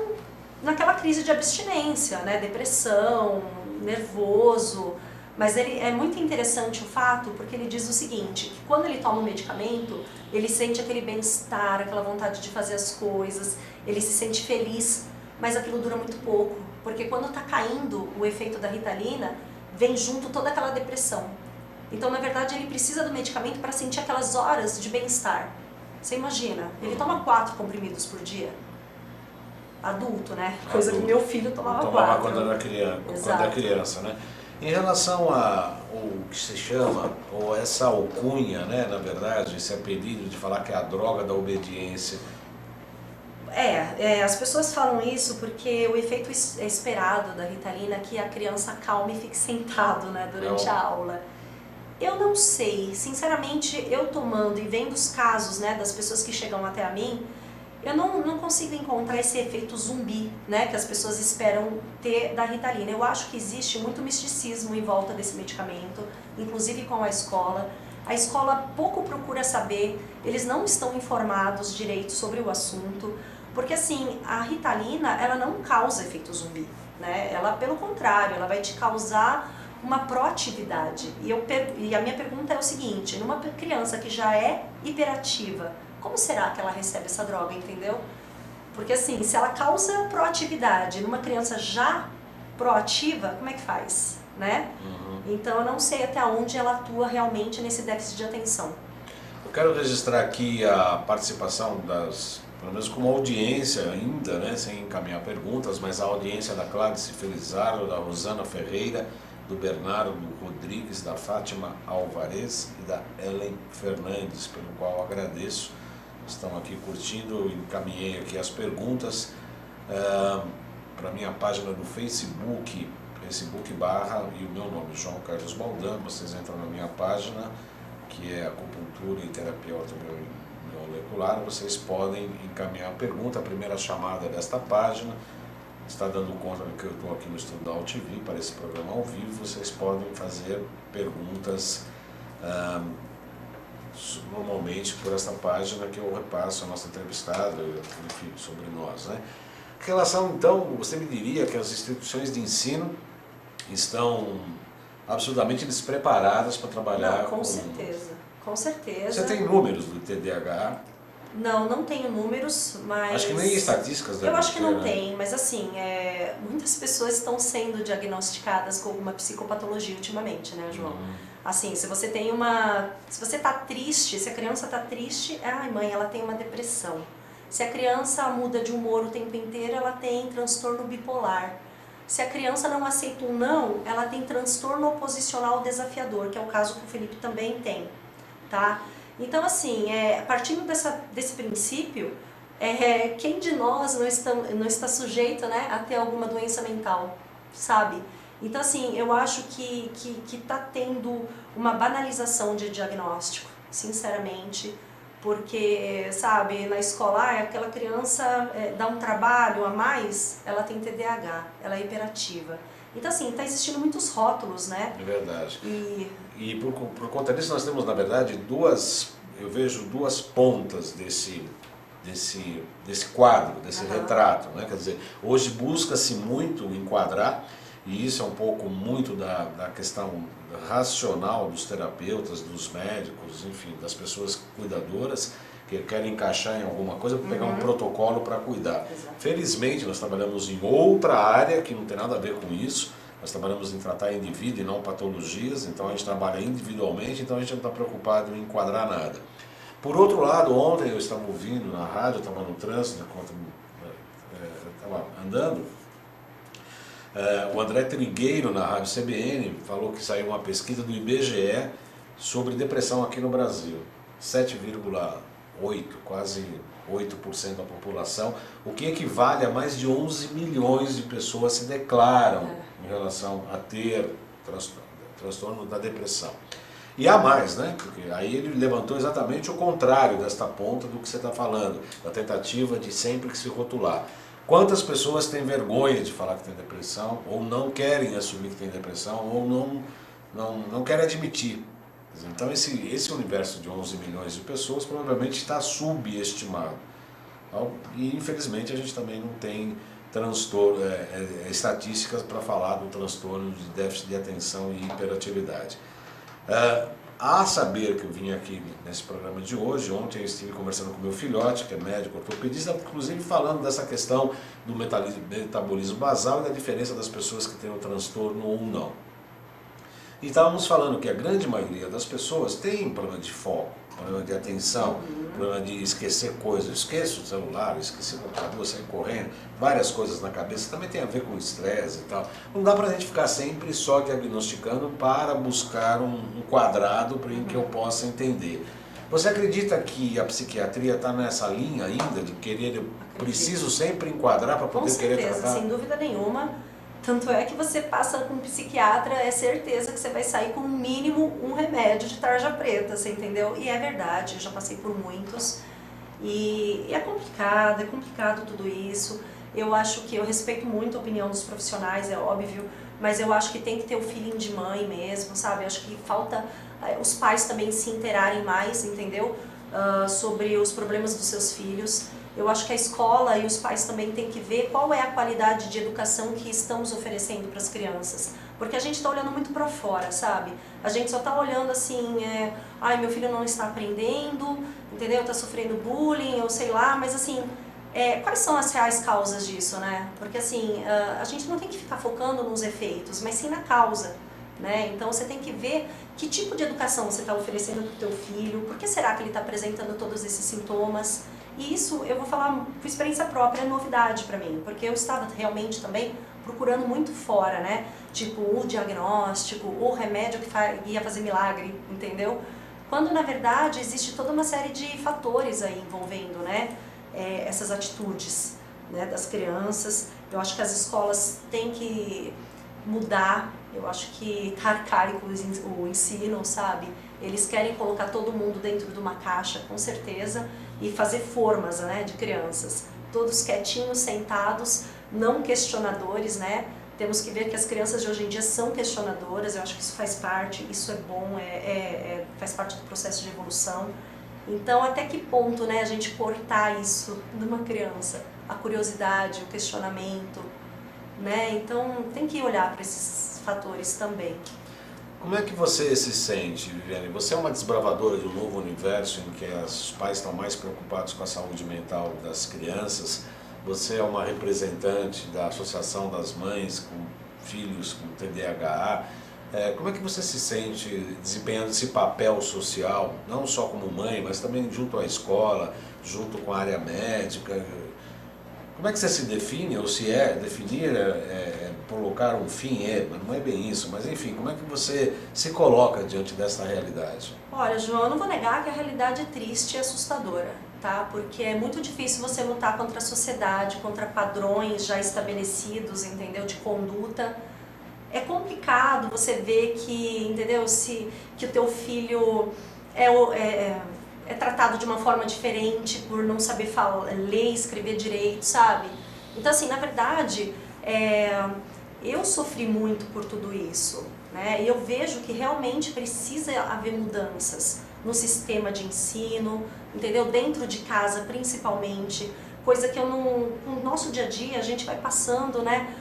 B: naquela crise de abstinência, né? Depressão, nervoso. Mas é muito interessante o fato, porque ele diz o seguinte, que quando ele toma o medicamento, ele sente aquele bem-estar, aquela vontade de fazer as coisas, ele se sente feliz, mas aquilo dura muito pouco, porque quando está caindo o efeito da Ritalina, vem junto toda aquela depressão. Então, na verdade, ele precisa do medicamento para sentir aquelas horas de bem-estar. Você imagina, ele toma 4 comprimidos por dia. Adulto, né? Coisa que meu filho tomava 4.
A: Quando era criança, né? Em relação ao que se chama, ou essa alcunha, né, na verdade, esse apelido de falar que é a droga da obediência.
B: As pessoas falam isso porque o efeito esperado da Ritalina é que a criança calme e fique sentado, né, durante a aula. Eu não sei, sinceramente, eu tomando e vendo os casos, né, das pessoas que chegam até a mim, eu não consigo encontrar esse efeito zumbi, né, que as pessoas esperam ter da Ritalina. Eu acho que existe muito misticismo em volta desse medicamento, inclusive com a escola. A escola pouco procura saber, eles não estão informados direito sobre o assunto, porque assim, a Ritalina, ela não causa efeito zumbi, né? Ela, pelo contrário, ela vai te causar uma proatividade. E a minha pergunta é o seguinte, numa criança que já é hiperativa, como será que ela recebe essa droga, entendeu? Porque assim, se ela causa proatividade numa criança já proativa, como é que faz, né? Então eu não sei até onde ela atua realmente nesse déficit de atenção.
A: Eu quero registrar aqui a participação pelo menos como audiência ainda, né, sem encaminhar perguntas, mas a audiência da Clarice Felizardo, da Rosana Ferreira, do Bernardo Rodrigues, da Fátima Alvarez e da Ellen Fernandes, pelo qual agradeço. Estão aqui curtindo, encaminhei aqui as perguntas para a minha página do Facebook, Facebook/ e o meu nome, João Carlos Baldan. Vocês entram na minha página, que é Acupuntura e Terapia Ortomolecular. Vocês podem encaminhar a pergunta. A primeira chamada desta página está dando conta de que eu estou aqui no estúdio da UTV para esse programa ao vivo. Vocês podem fazer perguntas normalmente por esta página que eu repasso a nossa entrevistada, enfim, sobre nós, né? Em relação, então, você me diria que as instituições de ensino estão absolutamente despreparadas para trabalhar
B: com certeza, com certeza.
A: Você tem números do TDAH?
B: Não tenho números, mas...
A: Acho que nem estatísticas
B: eu acho que não
A: né?
B: tem, mas assim, muitas pessoas estão sendo diagnosticadas com alguma psicopatologia ultimamente, né, João? Assim, se você tá triste, se a criança tá triste, ai mãe, ela tem uma depressão. Se a criança muda de humor o tempo inteiro, ela tem transtorno bipolar. Se a criança não aceita um não, ela tem transtorno oposicional desafiador, que é o caso que o Felipe também tem, tá? Então, assim, partindo desse princípio, quem de nós não está sujeito, né, a ter alguma doença mental, sabe? Então, assim, eu acho que está tendo uma banalização de diagnóstico, sinceramente, porque, sabe, na escola, aquela criança dá um trabalho a mais, ela tem TDAH, ela é hiperativa. Então, assim, está existindo muitos rótulos, né?
A: É verdade. E por conta disso nós temos, na verdade, eu vejo duas pontas desse quadro, desse retrato, né? Quer dizer, hoje busca-se muito enquadrar, e isso é um pouco muito da questão racional dos terapeutas, dos médicos, enfim, das pessoas cuidadoras que querem encaixar em alguma coisa para pegar um protocolo para cuidar.
B: Exato.
A: Felizmente nós trabalhamos em outra área que não tem nada a ver com isso. Nós trabalhamos em tratar indivíduo e não patologias, então a gente trabalha individualmente, então a gente não está preocupado em enquadrar nada. Por outro lado, ontem eu estava ouvindo na rádio, eu estava no trânsito, enquanto estava andando, o André Trigueiro, na rádio CBN, falou que saiu uma pesquisa do IBGE sobre depressão aqui no Brasil. 7,8%, quase 8% da população, o que equivale a mais de 11 milhões de pessoas se declaram em relação a ter transtorno da depressão. E há mais, né? Porque aí ele levantou exatamente o contrário desta ponta do que você está falando, da tentativa de sempre se rotular. Quantas pessoas têm vergonha de falar que tem depressão, ou não querem assumir que tem depressão, ou não querem admitir? Então esse universo de 11 milhões de pessoas provavelmente está subestimado. E infelizmente a gente também não tem estatísticas para falar do transtorno de déficit de atenção e hiperatividade. A saber que eu vim aqui nesse programa de hoje, ontem eu estive conversando com meu filhote, que é médico ortopedista, inclusive falando dessa questão do metabolismo basal e da diferença das pessoas que têm o transtorno ou não. E estávamos falando que a grande maioria das pessoas tem problema de foco, problema de atenção, problema de esquecer coisas. Esqueço o celular, esqueci o computador, sair correndo, várias coisas na cabeça, também tem a ver com estresse e tal. Não dá para a gente ficar sempre só diagnosticando para buscar um quadrado em que eu possa entender. Você acredita que a psiquiatria está nessa linha ainda de querer, preciso sempre enquadrar para poder querer tratar?
B: Com certeza, sem dúvida nenhuma. Tanto é que você passa com um psiquiatra, é certeza que você vai sair com no mínimo um remédio de tarja preta, você entendeu? E é verdade, eu já passei por muitos. E é complicado tudo isso. Eu acho que eu respeito muito a opinião dos profissionais, é óbvio, mas eu acho que tem que ter o feeling de mãe mesmo, sabe? Eu acho que falta os pais também se interarem mais, entendeu? Sobre os problemas dos seus filhos. Eu acho que a escola e os pais também têm que ver qual é a qualidade de educação que estamos oferecendo para as crianças. Porque a gente está olhando muito para fora, sabe? A gente só está olhando assim, ai, meu filho não está aprendendo, entendeu? Está sofrendo bullying, ou sei lá, mas assim, quais são as reais causas disso, né? Porque assim, a gente não tem que ficar focando nos efeitos, mas sim na causa, né? Então você tem que ver que tipo de educação você está oferecendo para o teu filho, por que será que ele está apresentando todos esses sintomas? E isso, eu vou falar por experiência própria, é novidade para mim, porque eu estava realmente também procurando muito fora, né? Tipo, o diagnóstico, o remédio que ia fazer milagre, entendeu? Quando, na verdade, existe toda uma série de fatores aí envolvendo, né? Essas atitudes, né, das crianças. Eu acho que as escolas têm que mudar, eu acho que tá arcaico o ensino, sabe? Eles querem colocar todo mundo dentro de uma caixa, com certeza, e fazer formas, né, de crianças. Todos quietinhos, sentados, não questionadores, né? Temos que ver que as crianças de hoje em dia são questionadoras, eu acho que isso faz parte, isso é bom, faz parte do processo de evolução. Então, até que ponto, né, a gente cortar isso numa criança? A curiosidade, o questionamento, né? Então, tem que olhar para esses fatores também.
A: Como é que você se sente, Viviane? Você é uma desbravadora de um novo universo em que os pais estão mais preocupados com a saúde mental das crianças. Você é uma representante da Associação das Mães com Filhos com TDAH. Como é que você se sente desempenhando esse papel social, não só como mãe, mas também junto à escola, junto com a área médica? Como é que você se define, ou se definir, colocar um fim, mas não é bem isso, mas enfim, como é que você se coloca diante dessa realidade?
B: Olha, João, eu não vou negar que a realidade é triste e assustadora, tá? Porque é muito difícil você lutar contra a sociedade, contra padrões já estabelecidos, entendeu, de conduta. É complicado você ver que, entendeu, que o teu filho é tratado de uma forma diferente por não saber ler e escrever direito, sabe? Então, assim, na verdade, eu sofri muito por tudo isso, né? E eu vejo que realmente precisa haver mudanças no sistema de ensino, entendeu? Dentro de casa, principalmente, coisa que no nosso dia a dia a gente vai passando, né?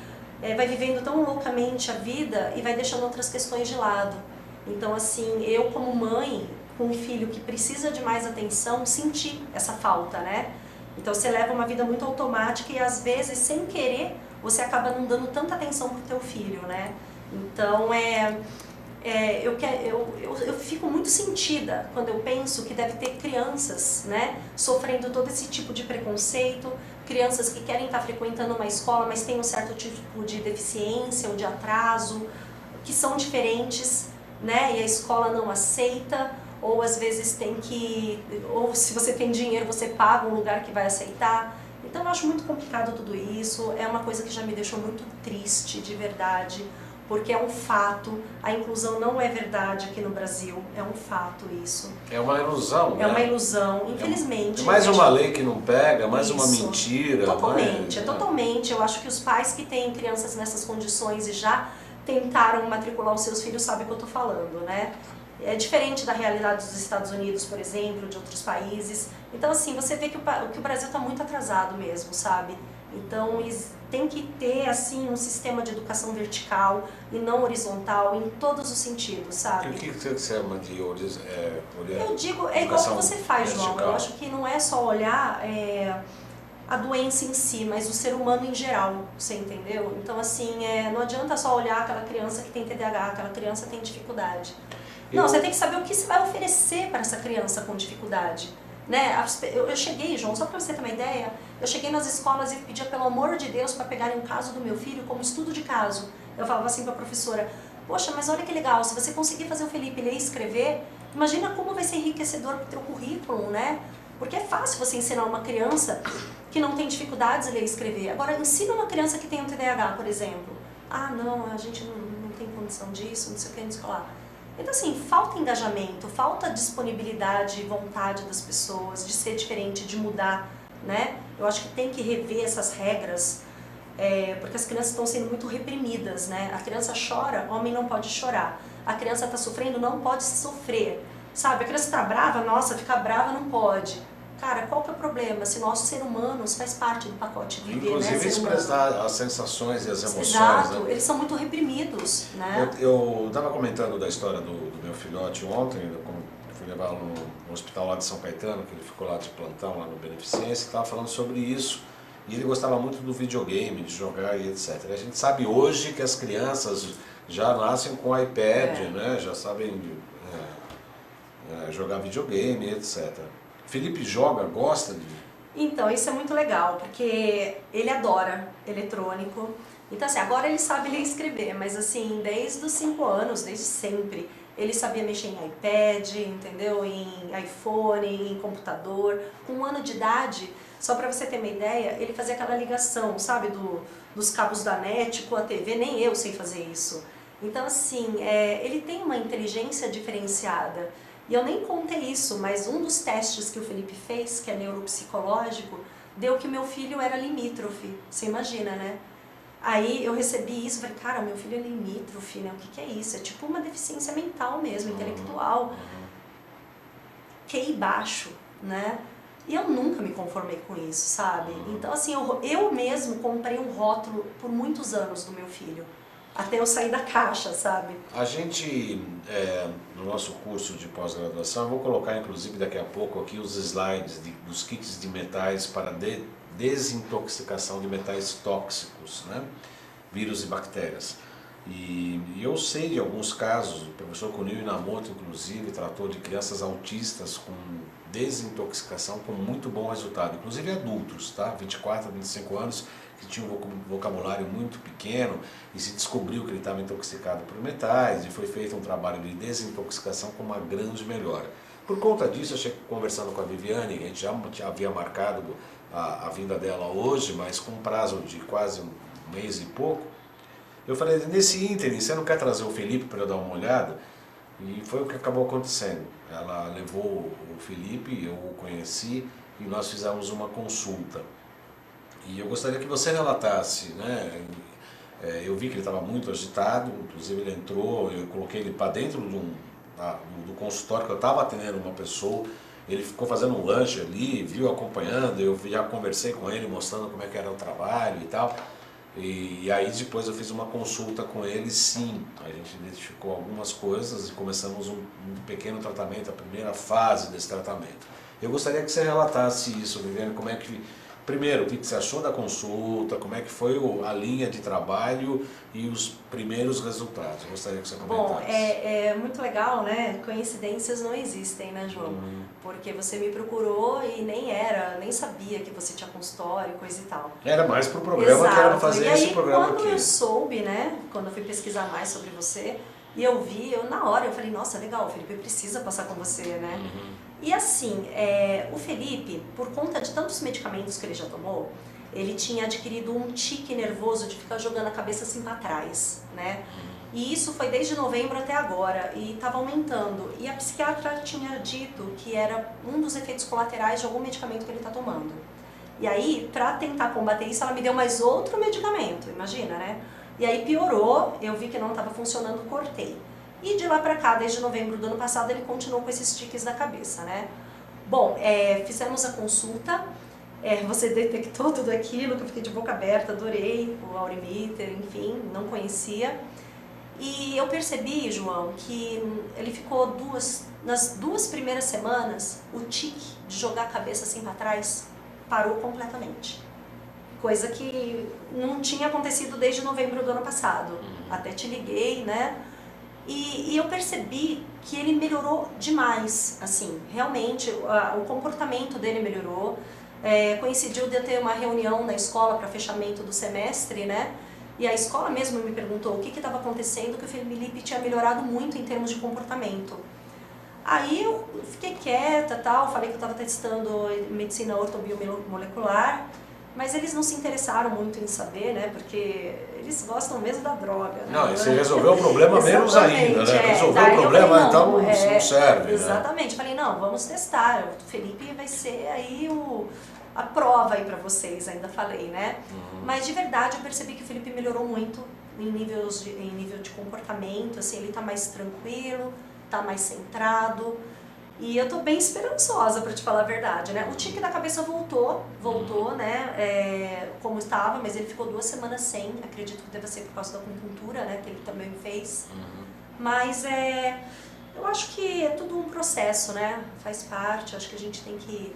B: Vai vivendo tão loucamente a vida e vai deixando outras questões de lado. Então, assim, eu como mãe, com um filho que precisa de mais atenção, senti essa falta, né? Então, você leva uma vida muito automática e, às vezes, sem querer, você acaba não dando tanta atenção pro teu filho, né? Então, eu fico muito sentida quando eu penso que deve ter crianças, né, sofrendo todo esse tipo de preconceito, crianças que querem estar frequentando uma escola, mas têm um certo tipo de deficiência ou de atraso, que são diferentes, né, e a escola não aceita, ou às vezes ou se você tem dinheiro, você paga um lugar que vai aceitar. Então eu acho muito complicado tudo isso, é uma coisa que já me deixou muito triste, de verdade, porque é um fato, a inclusão não é verdade aqui no Brasil, é um fato isso.
A: É uma ilusão, né?
B: É uma ilusão, infelizmente.
A: É mais uma lei que não pega, mais
B: isso.
A: Uma mentira.
B: Totalmente, totalmente. Eu acho que os pais que têm crianças nessas condições e já tentaram matricular os seus filhos sabem o que eu estou falando, né? É diferente da realidade dos Estados Unidos, por exemplo, de outros países. Então, assim, você vê que o Brasil está muito atrasado mesmo, sabe? Então, tem que ter, assim, um sistema de educação vertical e não horizontal em todos os sentidos, sabe?
A: O que você chama de
B: eu digo, é igual que você faz, vertical. João. Eu acho que não é só olhar a doença em si, mas o ser humano em geral, você entendeu? Então, assim, não adianta só olhar aquela criança que tem TDAH, aquela criança que tem dificuldade. Não, você tem que saber o que você vai oferecer para essa criança com dificuldade. Né? Eu cheguei, João, só para você ter uma ideia, eu cheguei nas escolas e pedia pelo amor de Deus para pegarem um caso do meu filho como estudo de caso. Eu falava assim para a professora, poxa, mas olha que legal, se você conseguir fazer o Felipe ler e escrever, imagina como vai ser enriquecedor para o teu currículo, né? Porque é fácil você ensinar uma criança que não tem dificuldades em ler e escrever. Agora, ensina uma criança que tem um TDAH, por exemplo. Ah, não, a gente não tem condição disso, não sei o que, não sei o que lá. Então, assim, falta engajamento, falta disponibilidade e vontade das pessoas de ser diferente, de mudar, né? Eu acho que tem que rever essas regras, porque as crianças estão sendo muito reprimidas, né? A criança chora, homem não pode chorar. A criança está sofrendo, não pode sofrer, sabe? A criança está brava, nossa, ficar brava não pode. Cara, qual que é o problema? Se nós, seres humanos, faz parte do pacote viver,
A: Inclusive
B: né?
A: expressar as sensações e as emoções.
B: Exato,
A: Né?
B: eles são muito reprimidos, né?
A: Eu estava comentando da história do meu filhote ontem, eu fui levá-lo no hospital lá de São Caetano, que ele ficou lá de plantão, lá no Beneficência, e estava falando sobre isso. E ele gostava muito do videogame, de jogar e etc. E a gente sabe hoje que as crianças já nascem com iPad, né? Já sabem jogar videogame, etc. Felipe joga, gosta de...
B: Então, isso é muito legal, porque ele adora eletrônico. Então, assim, agora ele sabe ler e escrever, mas assim, desde os 5 anos, desde sempre, ele sabia mexer em iPad, entendeu? Em iPhone, em computador. Com 1 ano de idade, só para você ter uma ideia, ele fazia aquela ligação, sabe, dos cabos da NET com a TV, nem eu sei fazer isso. Então, assim, ele tem uma inteligência diferenciada. E eu nem contei isso, mas um dos testes que o Felipe fez, que é neuropsicológico, deu que meu filho era limítrofe. Você imagina, né? Aí eu recebi isso e falei, cara, meu filho é limítrofe, né? O que é isso? É tipo uma deficiência mental mesmo, intelectual. QI baixo, né? E eu nunca me conformei com isso, sabe? Então, assim, eu mesmo comprei um rótulo por muitos anos do meu filho. Até eu sair da caixa, sabe?
A: A gente, no nosso curso de pós-graduação, eu vou colocar inclusive daqui a pouco aqui os slides dos kits de metais para desintoxicação de metais tóxicos, né? Vírus e bactérias. E eu sei de alguns casos, o professor Kunio Inamoto, inclusive, tratou de crianças autistas com desintoxicação com muito bom resultado, inclusive adultos, tá? 24 a 25 anos, que tinha um vocabulário muito pequeno e se descobriu que ele estava intoxicado por metais e foi feito um trabalho de desintoxicação com uma grande melhora. Por conta disso, eu cheguei conversando com a Viviane, a gente já havia marcado a vinda dela hoje, mas com um prazo de quase um mês e pouco. Eu falei, nesse ínterim, você não quer trazer o Felipe para eu dar uma olhada? E foi o que acabou acontecendo. Ela levou o Felipe, eu o conheci e nós fizemos uma consulta. E eu gostaria que você relatasse, né? Eu vi que ele estava muito agitado, inclusive ele entrou, eu coloquei ele para dentro do consultório, que eu estava atendendo uma pessoa, ele ficou fazendo um lanche ali, viu acompanhando, eu já conversei com ele, mostrando como é que era o trabalho e tal. E aí depois eu fiz uma consulta com ele, sim, a gente identificou algumas coisas e começamos um pequeno tratamento, a primeira fase desse tratamento. Eu gostaria que você relatasse isso, Viviane, como é que... Primeiro, o que você achou da consulta, como é que foi a linha de trabalho e os primeiros resultados? Eu gostaria que você comentasse.
B: Bom, é muito legal, né? Coincidências não existem, né, João? Porque você me procurou e nem sabia que você tinha consultório, coisa e tal.
A: Era mais pro programa. Exato. Que era pra fazer esse programa aqui.
B: Quando eu soube, né, quando eu fui pesquisar mais sobre você, e eu vi, na hora eu falei, nossa, legal, o Felipe precisa passar com você, né? E assim, o Felipe, por conta de tantos medicamentos que ele já tomou, ele tinha adquirido um tique nervoso de ficar jogando a cabeça assim para trás, né? E isso foi desde novembro até agora, e estava aumentando. E a psiquiatra tinha dito que era um dos efeitos colaterais de algum medicamento que ele está tomando. E aí, para tentar combater isso, ela me deu mais outro medicamento, imagina, né? E aí piorou, eu vi que não estava funcionando, cortei. E de lá pra cá, desde novembro do ano passado, ele continuou com esses tiques da cabeça, né? Bom, fizemos a consulta, você detectou tudo aquilo, que eu fiquei de boca aberta, adorei o Aurimeter, enfim, não conhecia. E eu percebi, João, que ele ficou nas 2 primeiras semanas, o tique de jogar a cabeça assim pra trás parou completamente. Coisa que não tinha acontecido desde novembro do ano passado. Até te liguei, né? E eu percebi que ele melhorou demais, assim, realmente o comportamento dele melhorou. Coincidiu de eu ter uma reunião na escola para fechamento do semestre, né? E a escola mesmo me perguntou o que estava acontecendo, que o Felipe tinha melhorado muito em termos de comportamento. Aí eu fiquei quieta, tal, falei que eu estava testando medicina ortobiomolecular, mas eles não se interessaram muito em saber, né? Porque eles gostam mesmo da droga.
A: Não,
B: né?
A: e você resolveu o problema menos ainda, né? Resolveu o problema, falei, então não serve,
B: exatamente.
A: Né?
B: Falei, não, vamos testar. O Felipe vai ser aí a prova aí pra vocês, ainda falei, né? Mas de verdade eu percebi que o Felipe melhorou muito em nível de comportamento, assim, ele tá mais tranquilo, tá mais centrado. E eu tô bem esperançosa, para te falar a verdade, né? O tique da cabeça voltou, né? Como estava, mas ele ficou 2 semanas sem. Acredito que deve ser por causa da acupuntura, né? Que ele também fez. Mas eu acho que é tudo um processo, né? Faz parte, acho que a gente tem que...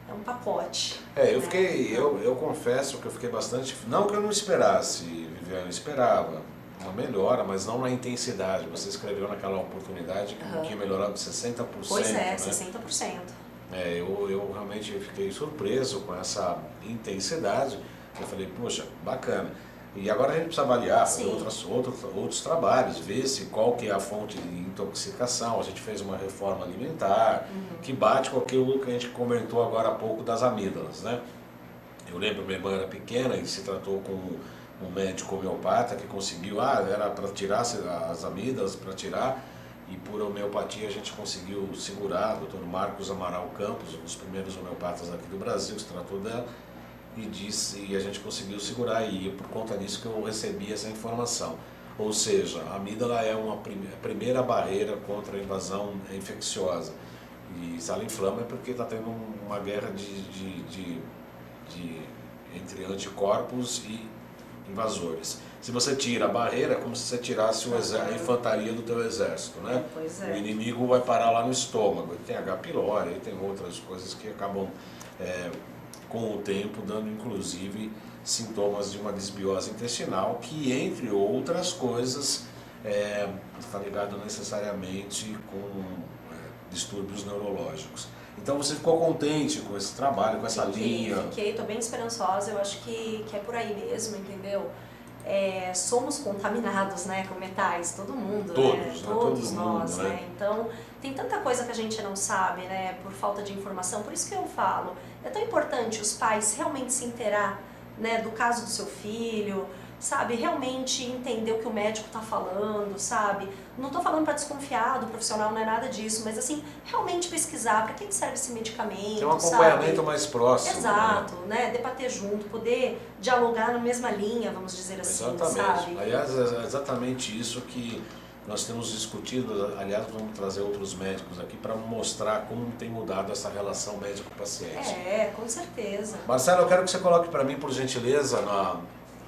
B: É um pacote.
A: Eu confesso que eu fiquei bastante... Não que eu não esperasse, Viviane, eu esperava uma melhora, mas não na intensidade. Você escreveu naquela oportunidade que tinha melhorado 60%.
B: Pois é,
A: né?
B: 60%.
A: Eu realmente fiquei surpreso com essa intensidade. Eu falei, poxa, bacana. E agora a gente precisa avaliar, fazer outros trabalhos, ver se qual que é a fonte de intoxicação. A gente fez uma reforma alimentar que bate com aquilo que a gente comentou agora há pouco das amígdalas, né? Eu lembro, minha irmã era pequena e se tratou com um médico homeopata que conseguiu, era para tirar as amígdalas, para tirar, e por homeopatia a gente conseguiu segurar. O Dr. Marcos Amaral Campos, um dos primeiros homeopatas aqui do Brasil, que se tratou dela, e a gente conseguiu segurar, e por conta disso que eu recebi essa informação. Ou seja, a amígdala é a primeira barreira contra a invasão infecciosa. E se ela inflama é porque está tendo uma guerra entre anticorpos e invasores. Se você tira a barreira, é como se você tirasse a infantaria do teu exército, né?
B: Pois é.
A: O inimigo vai parar lá no estômago. Ele tem H. pylori, ele tem outras coisas que acabam, com o tempo, dando inclusive sintomas de uma desbiose intestinal, que entre outras coisas está ligado necessariamente com distúrbios neurológicos. Então você ficou contente com esse trabalho, com essa linha?
B: Fiquei, estou bem esperançosa, eu acho que é por aí mesmo, entendeu? Somos contaminados, né, com metais, todo mundo,
A: todos,
B: né?
A: Né?
B: Todos nós, né? Então, tem tanta coisa que a gente não sabe, né, por falta de informação, por isso que eu falo, é tão importante os pais realmente se inteirar, né, do caso do seu filho, sabe, realmente entender o que o médico está falando, sabe? Não estou falando para desconfiar do profissional, não é nada disso, mas assim, realmente pesquisar para que serve esse medicamento,
A: tem um acompanhamento mais próximo.
B: Exato, né? Debater junto, poder dialogar na mesma linha, vamos dizer assim, sabe?
A: Aliás, é exatamente isso que nós temos discutido. Aliás, vamos trazer outros médicos aqui para mostrar como tem mudado essa relação médico-paciente.
B: Com certeza.
A: Marcelo, eu quero que você coloque para mim, por gentileza,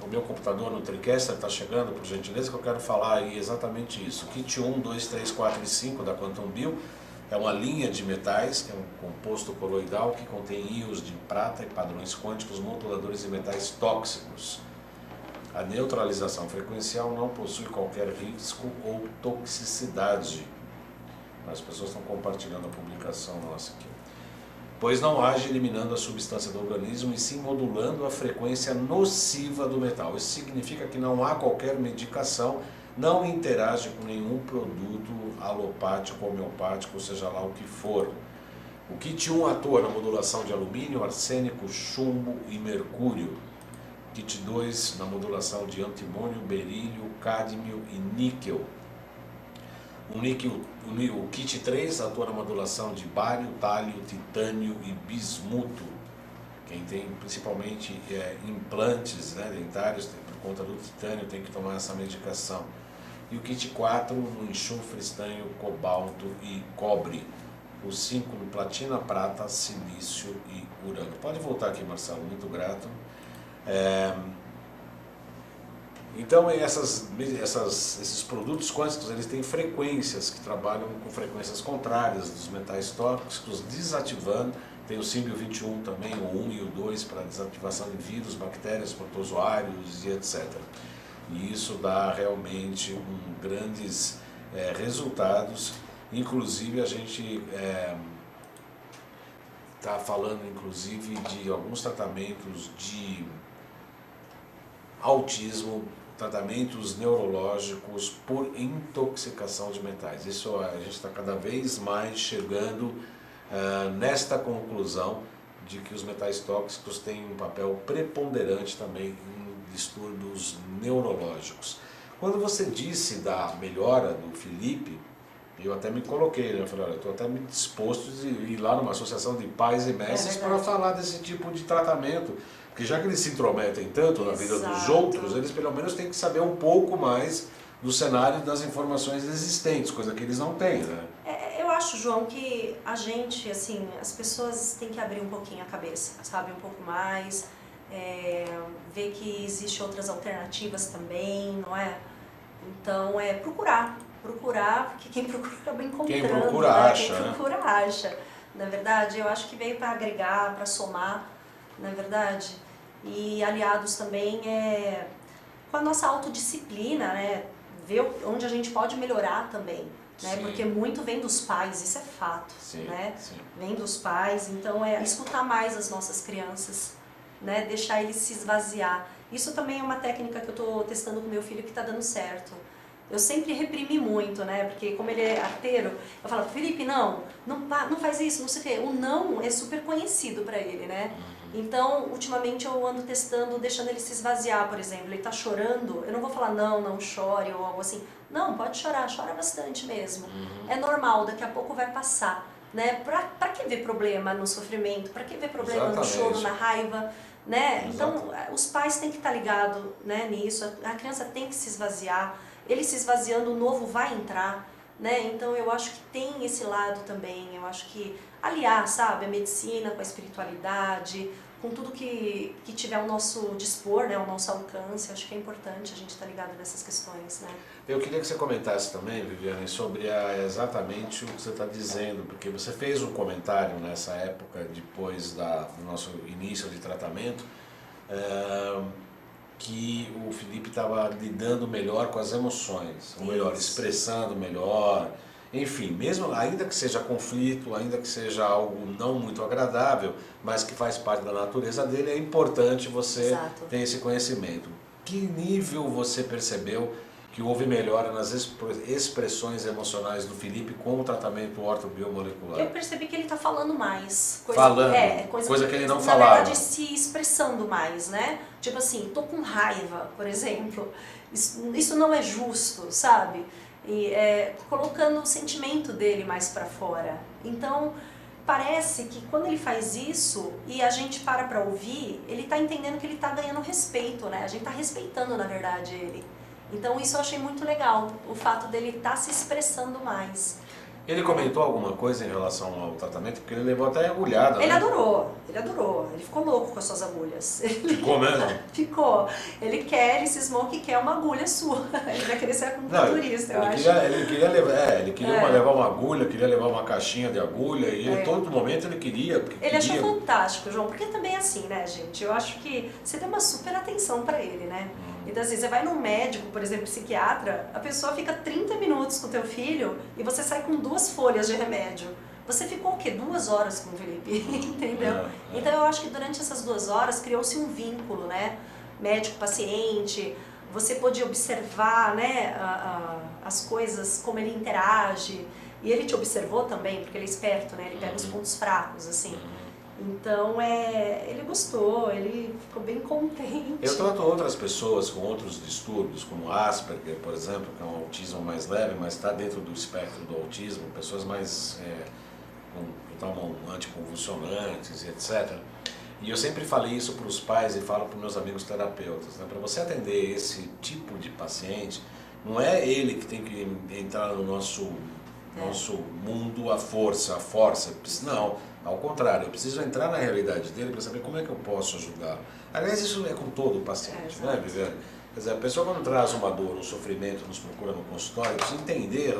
A: o meu computador no TriCaster está chegando, por gentileza, que eu quero falar aí exatamente isso. Kit 1, 2, 3, 4 e 5 da Quantum Bio é uma linha de metais, que é um composto coloidal que contém íons de prata e padrões quânticos moduladores de metais tóxicos. A neutralização frequencial não possui qualquer risco ou toxicidade. As pessoas estão compartilhando a publicação nossa aqui. Pois não age eliminando a substância do organismo e sim modulando a frequência nociva do metal. Isso significa que não há qualquer medicação, não interage com nenhum produto alopático, homeopático, seja lá o que for. O kit 1 atua na modulação de alumínio, arsênico, chumbo e mercúrio. Kit 2 na modulação de antimônio, berílio, cádmio e níquel. O kit 3 atua na modulação de bário, tálio, titânio e bismuto. Quem tem principalmente implantes, né, dentários, por conta do titânio, tem que tomar essa medicação. E o kit 4 no enxofre, estanho, cobalto e cobre. O 5 no platina, prata, silício e urânio. Pode voltar aqui, Marcelo, muito grato. Então esses produtos quânticos, eles têm frequências que trabalham com frequências contrárias dos metais tóxicos, desativando. Tem o Símbio 21 também, o 1 e o 2 para desativação de vírus, bactérias, protozoários e etc. E isso dá realmente grandes resultados. Inclusive a gente está falando inclusive de alguns tratamentos de autismo, tratamentos neurológicos por intoxicação de metais. Isso a gente está cada vez mais chegando nesta conclusão de que os metais tóxicos têm um papel preponderante também em distúrbios neurológicos. Quando você disse da melhora do Felipe, eu até me coloquei, né? Eu falei, olha, eu estou até me disposto de ir lá numa associação de pais e mestres para falar desse tipo de tratamento. Porque já que eles se intrometem tanto na vida dos outros, eles pelo menos têm que saber um pouco mais do cenário das informações existentes, coisa que eles não têm, né?
B: acho, João, que a gente, assim, as pessoas têm que abrir um pouquinho a cabeça, sabe? Um pouco mais, ver que existem outras alternativas também, não é? Então, procurar, porque quem procura acaba encontrando.
A: Quem procura
B: né?
A: acha,
B: Quem procura acha. Na verdade, eu acho que veio para agregar, para somar, na verdade. E aliados também com a nossa autodisciplina, né? Ver onde a gente pode melhorar também. Né? Porque muito vem dos pais, isso é fato,
A: sim,
B: né?
A: Sim.
B: Vem dos pais, então escutar mais as nossas crianças, né? Deixar eles se esvaziar. Isso também é uma técnica que eu estou testando com meu filho que está dando certo. Eu sempre reprimi muito, né? Porque como ele é arteiro, eu falo, Felipe, não faz isso, não sei o quê. O não é super conhecido para ele, né? Então, ultimamente eu ando testando, deixando ele se esvaziar, por exemplo. Ele tá chorando, eu não vou falar não chore ou algo assim. Não, pode chorar, chora bastante mesmo. É normal, daqui a pouco vai passar, né? Pra que ver problema no sofrimento? Pra que ver problema no choro, na raiva, né? Então, os pais têm que estar ligados, né, nisso. A criança tem que se esvaziar. Ele se esvaziando, o novo vai entrar, né? Então eu acho que tem esse lado também. Eu acho que aliar, sabe, a medicina com a espiritualidade, com tudo que tiver ao nosso dispor, né, ao nosso alcance, acho que é importante a gente estar ligado nessas questões, né?
A: Eu queria que você comentasse também, Viviane, sobre exatamente o que você está dizendo, porque você fez um comentário nessa época, depois do nosso início de tratamento, que o Felipe estava lidando melhor com as emoções, ou melhor, expressando melhor, enfim, mesmo ainda que seja conflito, ainda que seja algo não muito agradável, mas que faz parte da natureza dele, é importante você ter esse conhecimento. Que nível você percebeu que houve melhora nas expressões emocionais do Felipe com o tratamento ortobiomolecular?
B: Eu percebi que ele está falando mais.
A: Coisa que ele não falava.
B: Na verdade, se expressando mais, né? Tipo assim, tô com raiva, por exemplo. Isso não é justo, sabe? E colocando o sentimento dele mais para fora. Então, parece que quando ele faz isso e a gente para ouvir, ele está entendendo que ele está ganhando respeito, né? A gente está respeitando, na verdade, ele. Então isso eu achei muito legal, o fato dele estar se expressando mais.
A: Ele comentou alguma coisa em relação ao tratamento? Porque ele levou até agulhada,
B: Ele
A: né?
B: adorou, ele ficou louco com as suas agulhas.
A: Ficou mesmo?
B: Ficou. Ele cismou que quer uma agulha sua. Ele vai querer ser acupunturista, eu acho.
A: Ele queria levar uma agulha, queria levar uma caixinha de agulha, e todo momento ele queria.
B: Ele achou fantástico, João, porque também é assim, né, gente? Eu acho que você deu uma super atenção pra ele, né? Então, assim, você vai num médico, por exemplo, psiquiatra, a pessoa fica 30 minutos com o teu filho e você sai com 2 folhas de remédio. Você ficou o quê? 2 horas com o Felipe, entendeu? Então, eu acho que durante essas 2 horas criou-se um vínculo, né? Médico-paciente, você pôde observar, né, as coisas, como ele interage. E ele te observou também, porque ele é esperto, né? Ele pega os pontos fracos, assim. Então, ele gostou, ele ficou bem contente.
A: Eu trato outras pessoas com outros distúrbios, como Asperger, por exemplo, que é um autismo mais leve, mas está dentro do espectro do autismo, pessoas mais que tomam anticonvulsionantes e etc. E eu sempre falei isso para os pais e falo para os meus amigos terapeutas, né? Para você atender esse tipo de paciente, não é ele que tem que entrar no nosso mundo à força, não. Ao contrário, eu preciso entrar na realidade dele para saber como é que eu posso ajudar. Aliás, isso é com todo o paciente, né, Viviane? Quer dizer, a pessoa quando traz uma dor, um sofrimento, nos procura no consultório, precisa entender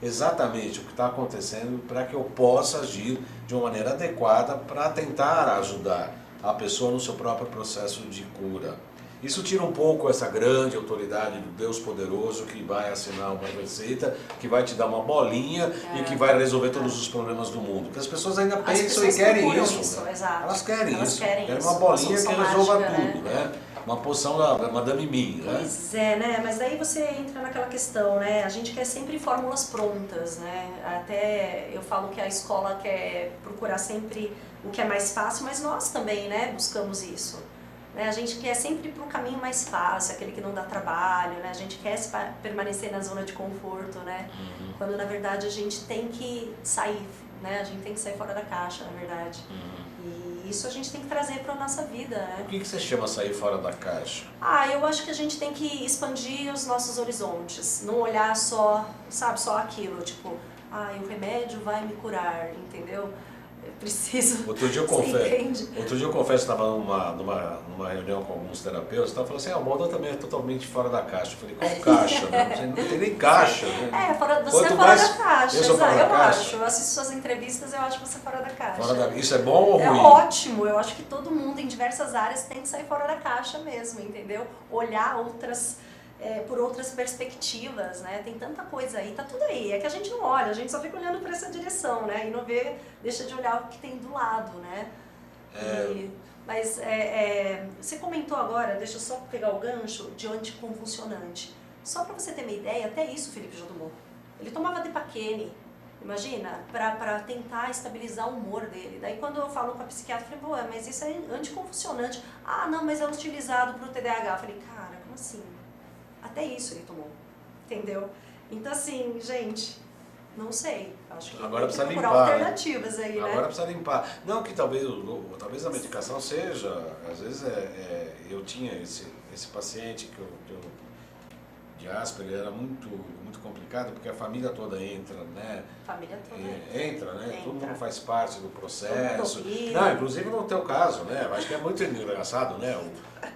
A: exatamente o que está acontecendo para que eu possa agir de uma maneira adequada para tentar ajudar a pessoa no seu próprio processo de cura. Isso tira um pouco essa grande autoridade do Deus poderoso que vai assinar uma receita, que vai te dar uma bolinha e que vai resolver todos os problemas do mundo. Porque as pessoas ainda pensam e querem isso. Né? Elas querem isso. Querem uma bolinha que resolva tudo, né? Uma poção da Madame Mim, né?
B: Pois é, né? Mas daí você entra naquela questão, né? A gente quer sempre fórmulas prontas, né? Até eu falo que a escola quer procurar sempre o que é mais fácil, mas nós também, né? Buscamos isso. A gente quer sempre ir para o caminho mais fácil, aquele que não dá trabalho, né? A gente quer permanecer na zona de conforto, né? Quando na verdade a gente tem que sair, né? A gente tem que sair fora da caixa, na verdade. E isso a gente tem que trazer para a nossa vida, né?
A: O que você chama sair fora da caixa?
B: Eu acho que a gente tem que expandir os nossos horizontes, não olhar só, sabe, só aquilo, tipo, o remédio vai me curar, entendeu? Eu preciso.
A: Outro dia eu confesso, estava numa reunião com alguns terapeutas, e falando assim, o Moldon também é totalmente fora da caixa. Eu falei, qual caixa? Né? Não tem nem caixa. Né?
B: Você é fora da caixa. Eu acho. Eu assisto suas entrevistas, eu acho você fora da caixa.
A: Isso é bom ou ruim?
B: É ótimo. Eu acho que todo mundo em diversas áreas tem que sair fora da caixa mesmo, entendeu? Olhar por outras perspectivas, né? Tem tanta coisa aí, tá tudo aí. É que a gente não olha, a gente só fica olhando para essa direção, né? E não deixa de olhar o que tem do lado, né? Mas você comentou agora, deixa eu só pegar o gancho, de anticonvulsionante. Só para você ter uma ideia, até isso o Felipe já tomou. Ele tomava Depaquene, imagina, para tentar estabilizar o humor dele. Daí quando eu falo com a psiquiatra, eu falei, mas isso é anticonvulsionante. Ah, não, mas é utilizado para o TDAH. Eu falei, cara, como assim? Até isso ele tomou, entendeu? Então assim, gente, não sei. Acho que
A: agora precisa
B: procurar
A: limpar,
B: alternativas aí, né?
A: Agora precisa limpar. Não que talvez a medicação seja, às vezes eu tinha esse paciente de Asperger, era muito complicado, porque a família toda entra, né?
B: Família toda
A: entra, né? Todo mundo faz parte do processo.
B: Não,
A: inclusive no teu caso, né? Acho que é muito engraçado, né?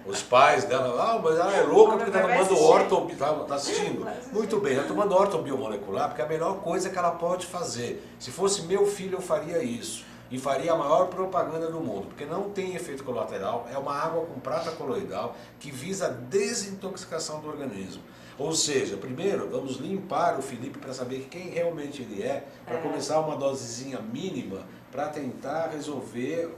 A: Os pais dela, mas ela é louca porque está tomando tá assistindo. Muito bem, ela está tomando ortobiomolecular porque é a melhor coisa que ela pode fazer. Se fosse meu filho, eu faria isso. E faria a maior propaganda do mundo, porque não tem efeito colateral, é uma água com prata coloidal que visa a desintoxicação do organismo. Ou seja, primeiro vamos limpar o Felipe para saber quem realmente ele é, para começar uma dosezinha mínima para tentar resolver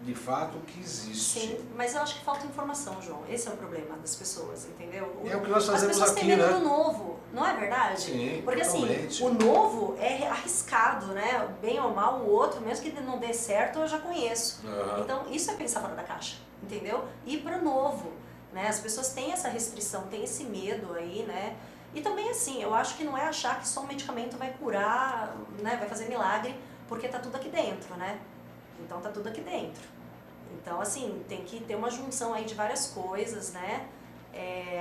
A: de fato o que existe.
B: Sim, mas eu acho que falta informação, João. Esse é o problema das pessoas, entendeu?
A: É o que nós fazemos aqui, né?
B: As pessoas têm medo do novo, não é verdade?
A: Sim,
B: porque
A: totalmente.
B: Assim, o novo é arriscado, né? Bem ou mal, o outro, mesmo que não dê certo, eu já conheço. Então, isso é pensar fora da caixa, entendeu? Ir para o novo, né? As pessoas têm essa restrição, têm esse medo aí, né? E também assim, eu acho que não é achar que só um medicamento vai curar, né? Vai fazer milagre, porque tá tudo aqui dentro, né? Então tá tudo aqui dentro. Então, assim, tem que ter uma junção aí de várias coisas, né?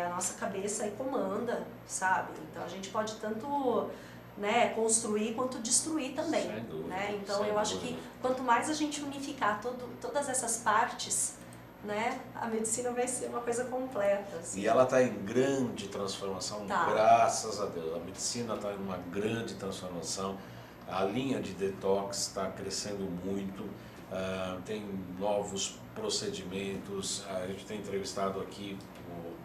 B: A nossa cabeça aí comanda, sabe? Então a gente pode tanto, né, construir quanto destruir também.
A: Sem dúvida,
B: né? Então eu acho que quanto mais a gente unificar todas essas partes, né, a medicina vai ser uma coisa completa. Assim.
A: E ela está em grande transformação, graças a Deus. A medicina está em uma grande transformação. A linha de detox está crescendo muito. Tem novos procedimentos, a gente tem entrevistado aqui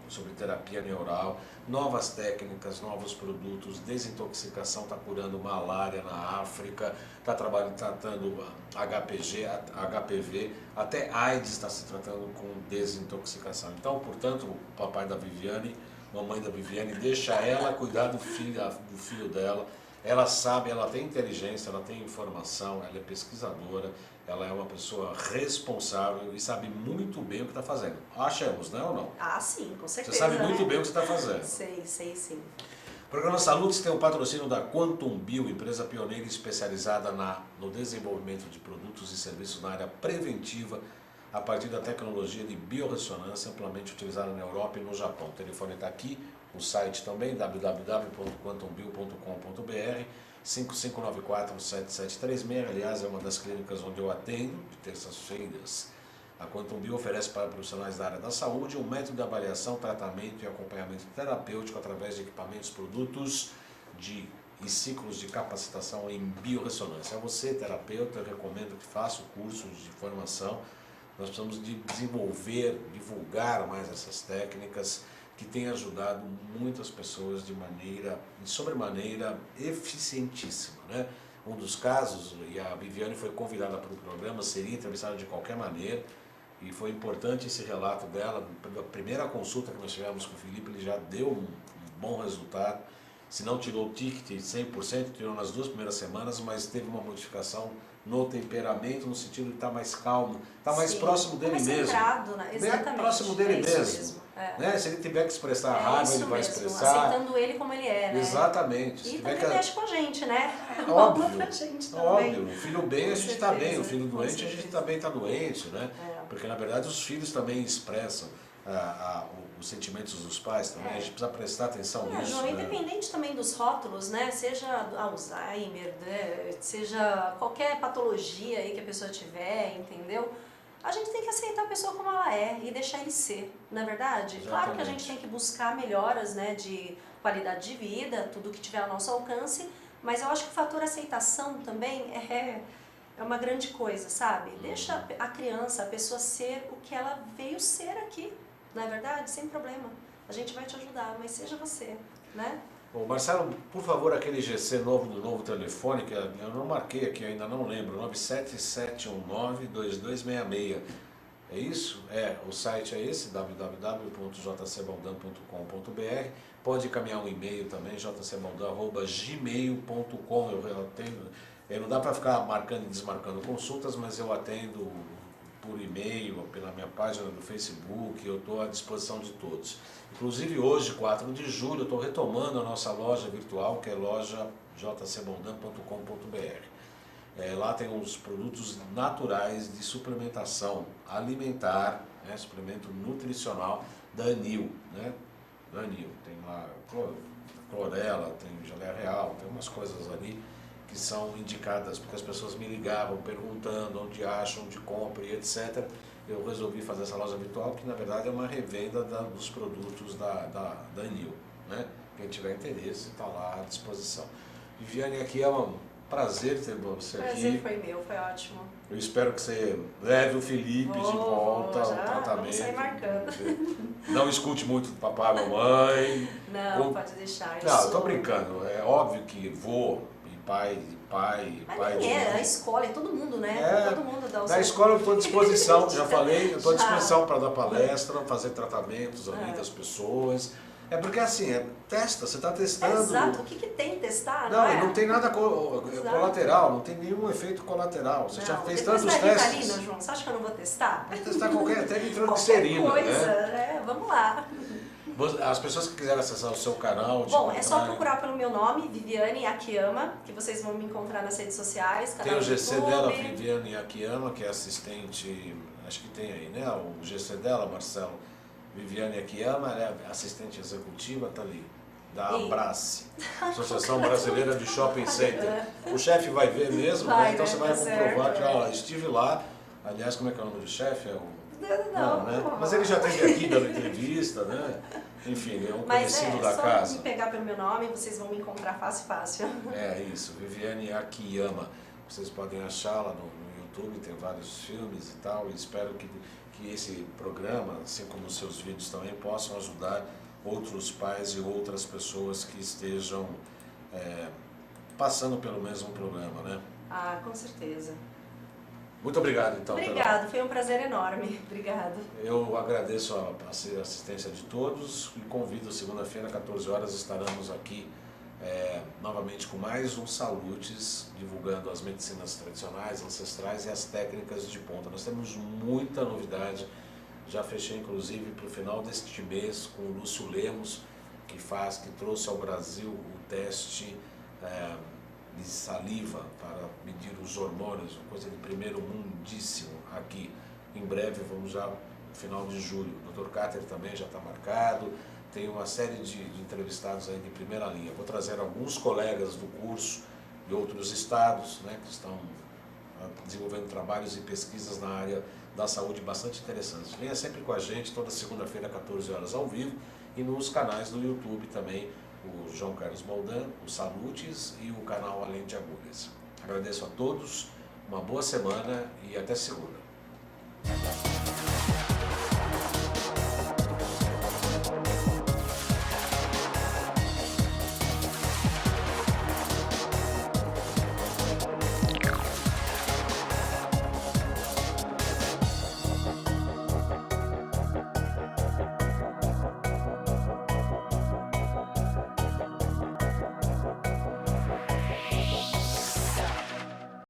A: sobre terapia neural, novas técnicas, novos produtos, desintoxicação, está curando malária na África, está tratando HPV, até AIDS está se tratando com desintoxicação. Então, portanto, o papai da Viviane, mamãe da Viviane, deixa ela cuidar do filho dela. Ela sabe, ela tem inteligência, ela tem informação, ela é pesquisadora, ela é uma pessoa responsável e sabe muito bem o que está fazendo. Achamos, né ou não?
B: Ah, sim, com certeza.
A: Você sabe muito bem o que você está fazendo.
B: Sei sim.
A: O programa Salutes tem o patrocínio da Quantum Bio, empresa pioneira especializada no desenvolvimento de produtos e serviços na área preventiva a partir da tecnologia de biorressonância amplamente utilizada na Europa e no Japão. O telefone está aqui, o site também, www.quantumbio.com.br, 5594-7736, aliás, é uma das clínicas onde eu atendo, de terças-feiras. A Quantum Bio oferece para profissionais da área da saúde um método de avaliação, tratamento e acompanhamento terapêutico através de equipamentos, produtos e ciclos de capacitação em biorressonância. A você, terapeuta, eu recomendo que faça o curso de formação. Nós precisamos de desenvolver, divulgar mais essas técnicas que têm ajudado muitas pessoas de sobremaneira eficientíssima, né? Um dos casos, e a Viviane foi convidada para o programa, seria entrevistada de qualquer maneira, e foi importante esse relato dela. A primeira consulta que nós tivemos com o Felipe, ele já deu um bom resultado. Se não tirou o ticket 100%, tirou nas 2 primeiras semanas, mas teve uma modificação no temperamento, no sentido de estar mais calmo, estar mais próximo dele mesmo.
B: Centrado, né? Exatamente.
A: Próximo dele mesmo. Né? Se ele tiver que expressar raiva, ele vai expressar.
B: Aceitando ele como ele é, né?
A: Exatamente.
B: E também mexe com a gente, né?
A: Óbvio.
B: Pra gente também.
A: Óbvio. O filho bem, a gente está bem. O filho doente, a gente também está doente, né? Porque, na verdade, os filhos também expressam os sentimentos dos pais também, a gente precisa prestar atenção nisso.
B: João,
A: né?
B: independente também dos rótulos, né? Seja Alzheimer, né? Seja qualquer patologia aí que a pessoa tiver, entendeu? A gente tem que aceitar a pessoa como ela é e deixar ele ser, não é verdade?
A: Exatamente.
B: Claro que a gente tem que buscar melhoras, né, de qualidade de vida, tudo que tiver ao nosso alcance, mas eu acho que o fator aceitação também é uma grande coisa, sabe? Deixa a criança, a pessoa ser o que ela veio ser aqui, não é verdade? Sem problema. A gente vai te ajudar, mas seja você, né?
A: Bom, Marcelo, por favor, aquele GC novo do novo telefone, que eu não marquei aqui, ainda não lembro, 977192266. É isso? O site é esse, www.jcbaldan.com.br. Pode encaminhar um e-mail também, jcbaldan@gmail.com. Eu atendo, não dá para ficar marcando e desmarcando consultas, mas eu atendo por e-mail, pela minha página do Facebook, eu estou à disposição de todos. Inclusive hoje, 4 de julho, eu estou retomando a nossa loja virtual, que é loja jcbaldan.com.br. Lá tem os produtos naturais de suplementação alimentar, né, suplemento nutricional da Anil, né? Da Anil. Tem lá clorela, tem geleia real, tem umas coisas ali que são indicadas, porque as pessoas me ligavam perguntando onde acham, onde compram e etc. Eu resolvi fazer essa loja virtual, que na verdade é uma revenda dos produtos da Anil, né? Quem tiver interesse está lá à disposição. Viviane, aqui é um prazer ter você aqui.
B: Prazer foi meu, foi ótimo.
A: Eu espero que você leve o Felipe de volta ao tratamento.
B: Vamos sair marcando.
A: Não escute muito do papai e mamãe.
B: Não, pode deixar.
A: Não, eu tô brincando. É óbvio que vô e pai
B: a escola, é todo mundo, né? Todo mundo dá o
A: Na escola eu estou à disposição, já falei, eu estou à disposição para dar palestra, fazer tratamentos ali das pessoas. É porque assim, testa, você está testando.
B: Exato, o que tem testar? Não
A: tem nada colateral, não tem nenhum efeito colateral. Você já fez tantos testes.
B: Ritalina, João, você acha que eu não vou testar?
A: Vou testar até nitroglicerina,
B: coisa,
A: né?
B: Vamos lá.
A: As pessoas que quiserem acessar o seu canal...
B: Bom, é só procurar pelo meu nome, Viviane Akiyama, que vocês vão me encontrar nas redes sociais, canal
A: Tem o GC
B: YouTube.
A: dela, Viviane Akiyama, que é assistente, acho que tem aí, né? O GC dela, Marcelo. Viviane Akiyama, ela é assistente executiva, tá ali, da Abrace, Associação Brasileira de Shopping Center. O chefe vai ver mesmo, né? Então você vai comprovar que estive lá. Aliás, como é que é o nome do chefe? Não, né? Mas ele já esteve aqui dando entrevista, né? Enfim, é um conhecido da casa.
B: Mas me pegar pelo meu nome, vocês vão me encontrar fácil.
A: É isso, Viviane Akiyama. Vocês podem achá-la no YouTube, tem vários filmes e tal, e espero que esse programa, assim como os seus vídeos também, possam ajudar outros pais e outras pessoas que estejam passando pelo mesmo problema, né?
B: Com certeza.
A: Muito obrigado, então.
B: Obrigado, foi um prazer enorme. Obrigado.
A: Eu agradeço a assistência de todos e convido, segunda-feira, 14 horas, estaremos aqui novamente com mais um Salutes, divulgando as medicinas tradicionais, ancestrais e as técnicas de ponta. Nós temos muita novidade, já fechei inclusive para o final deste mês com o Lúcio Lemos, que trouxe ao Brasil o teste de saliva para medir os hormônios, uma coisa de primeiro mundíssimo aqui. Em breve, vamos já no final de julho. O Dr. Cáter também já está marcado. Tem uma série de entrevistados aí de primeira linha. Vou trazer alguns colegas do curso de outros estados, né, que estão desenvolvendo trabalhos e pesquisas na área da saúde bastante interessantes. Venha sempre com a gente, toda segunda-feira, 14 horas ao vivo, e nos canais do YouTube também, o João Carlos Baldan, o Salutes e o canal Além de Agulhas. Agradeço a todos, uma boa semana e até segunda.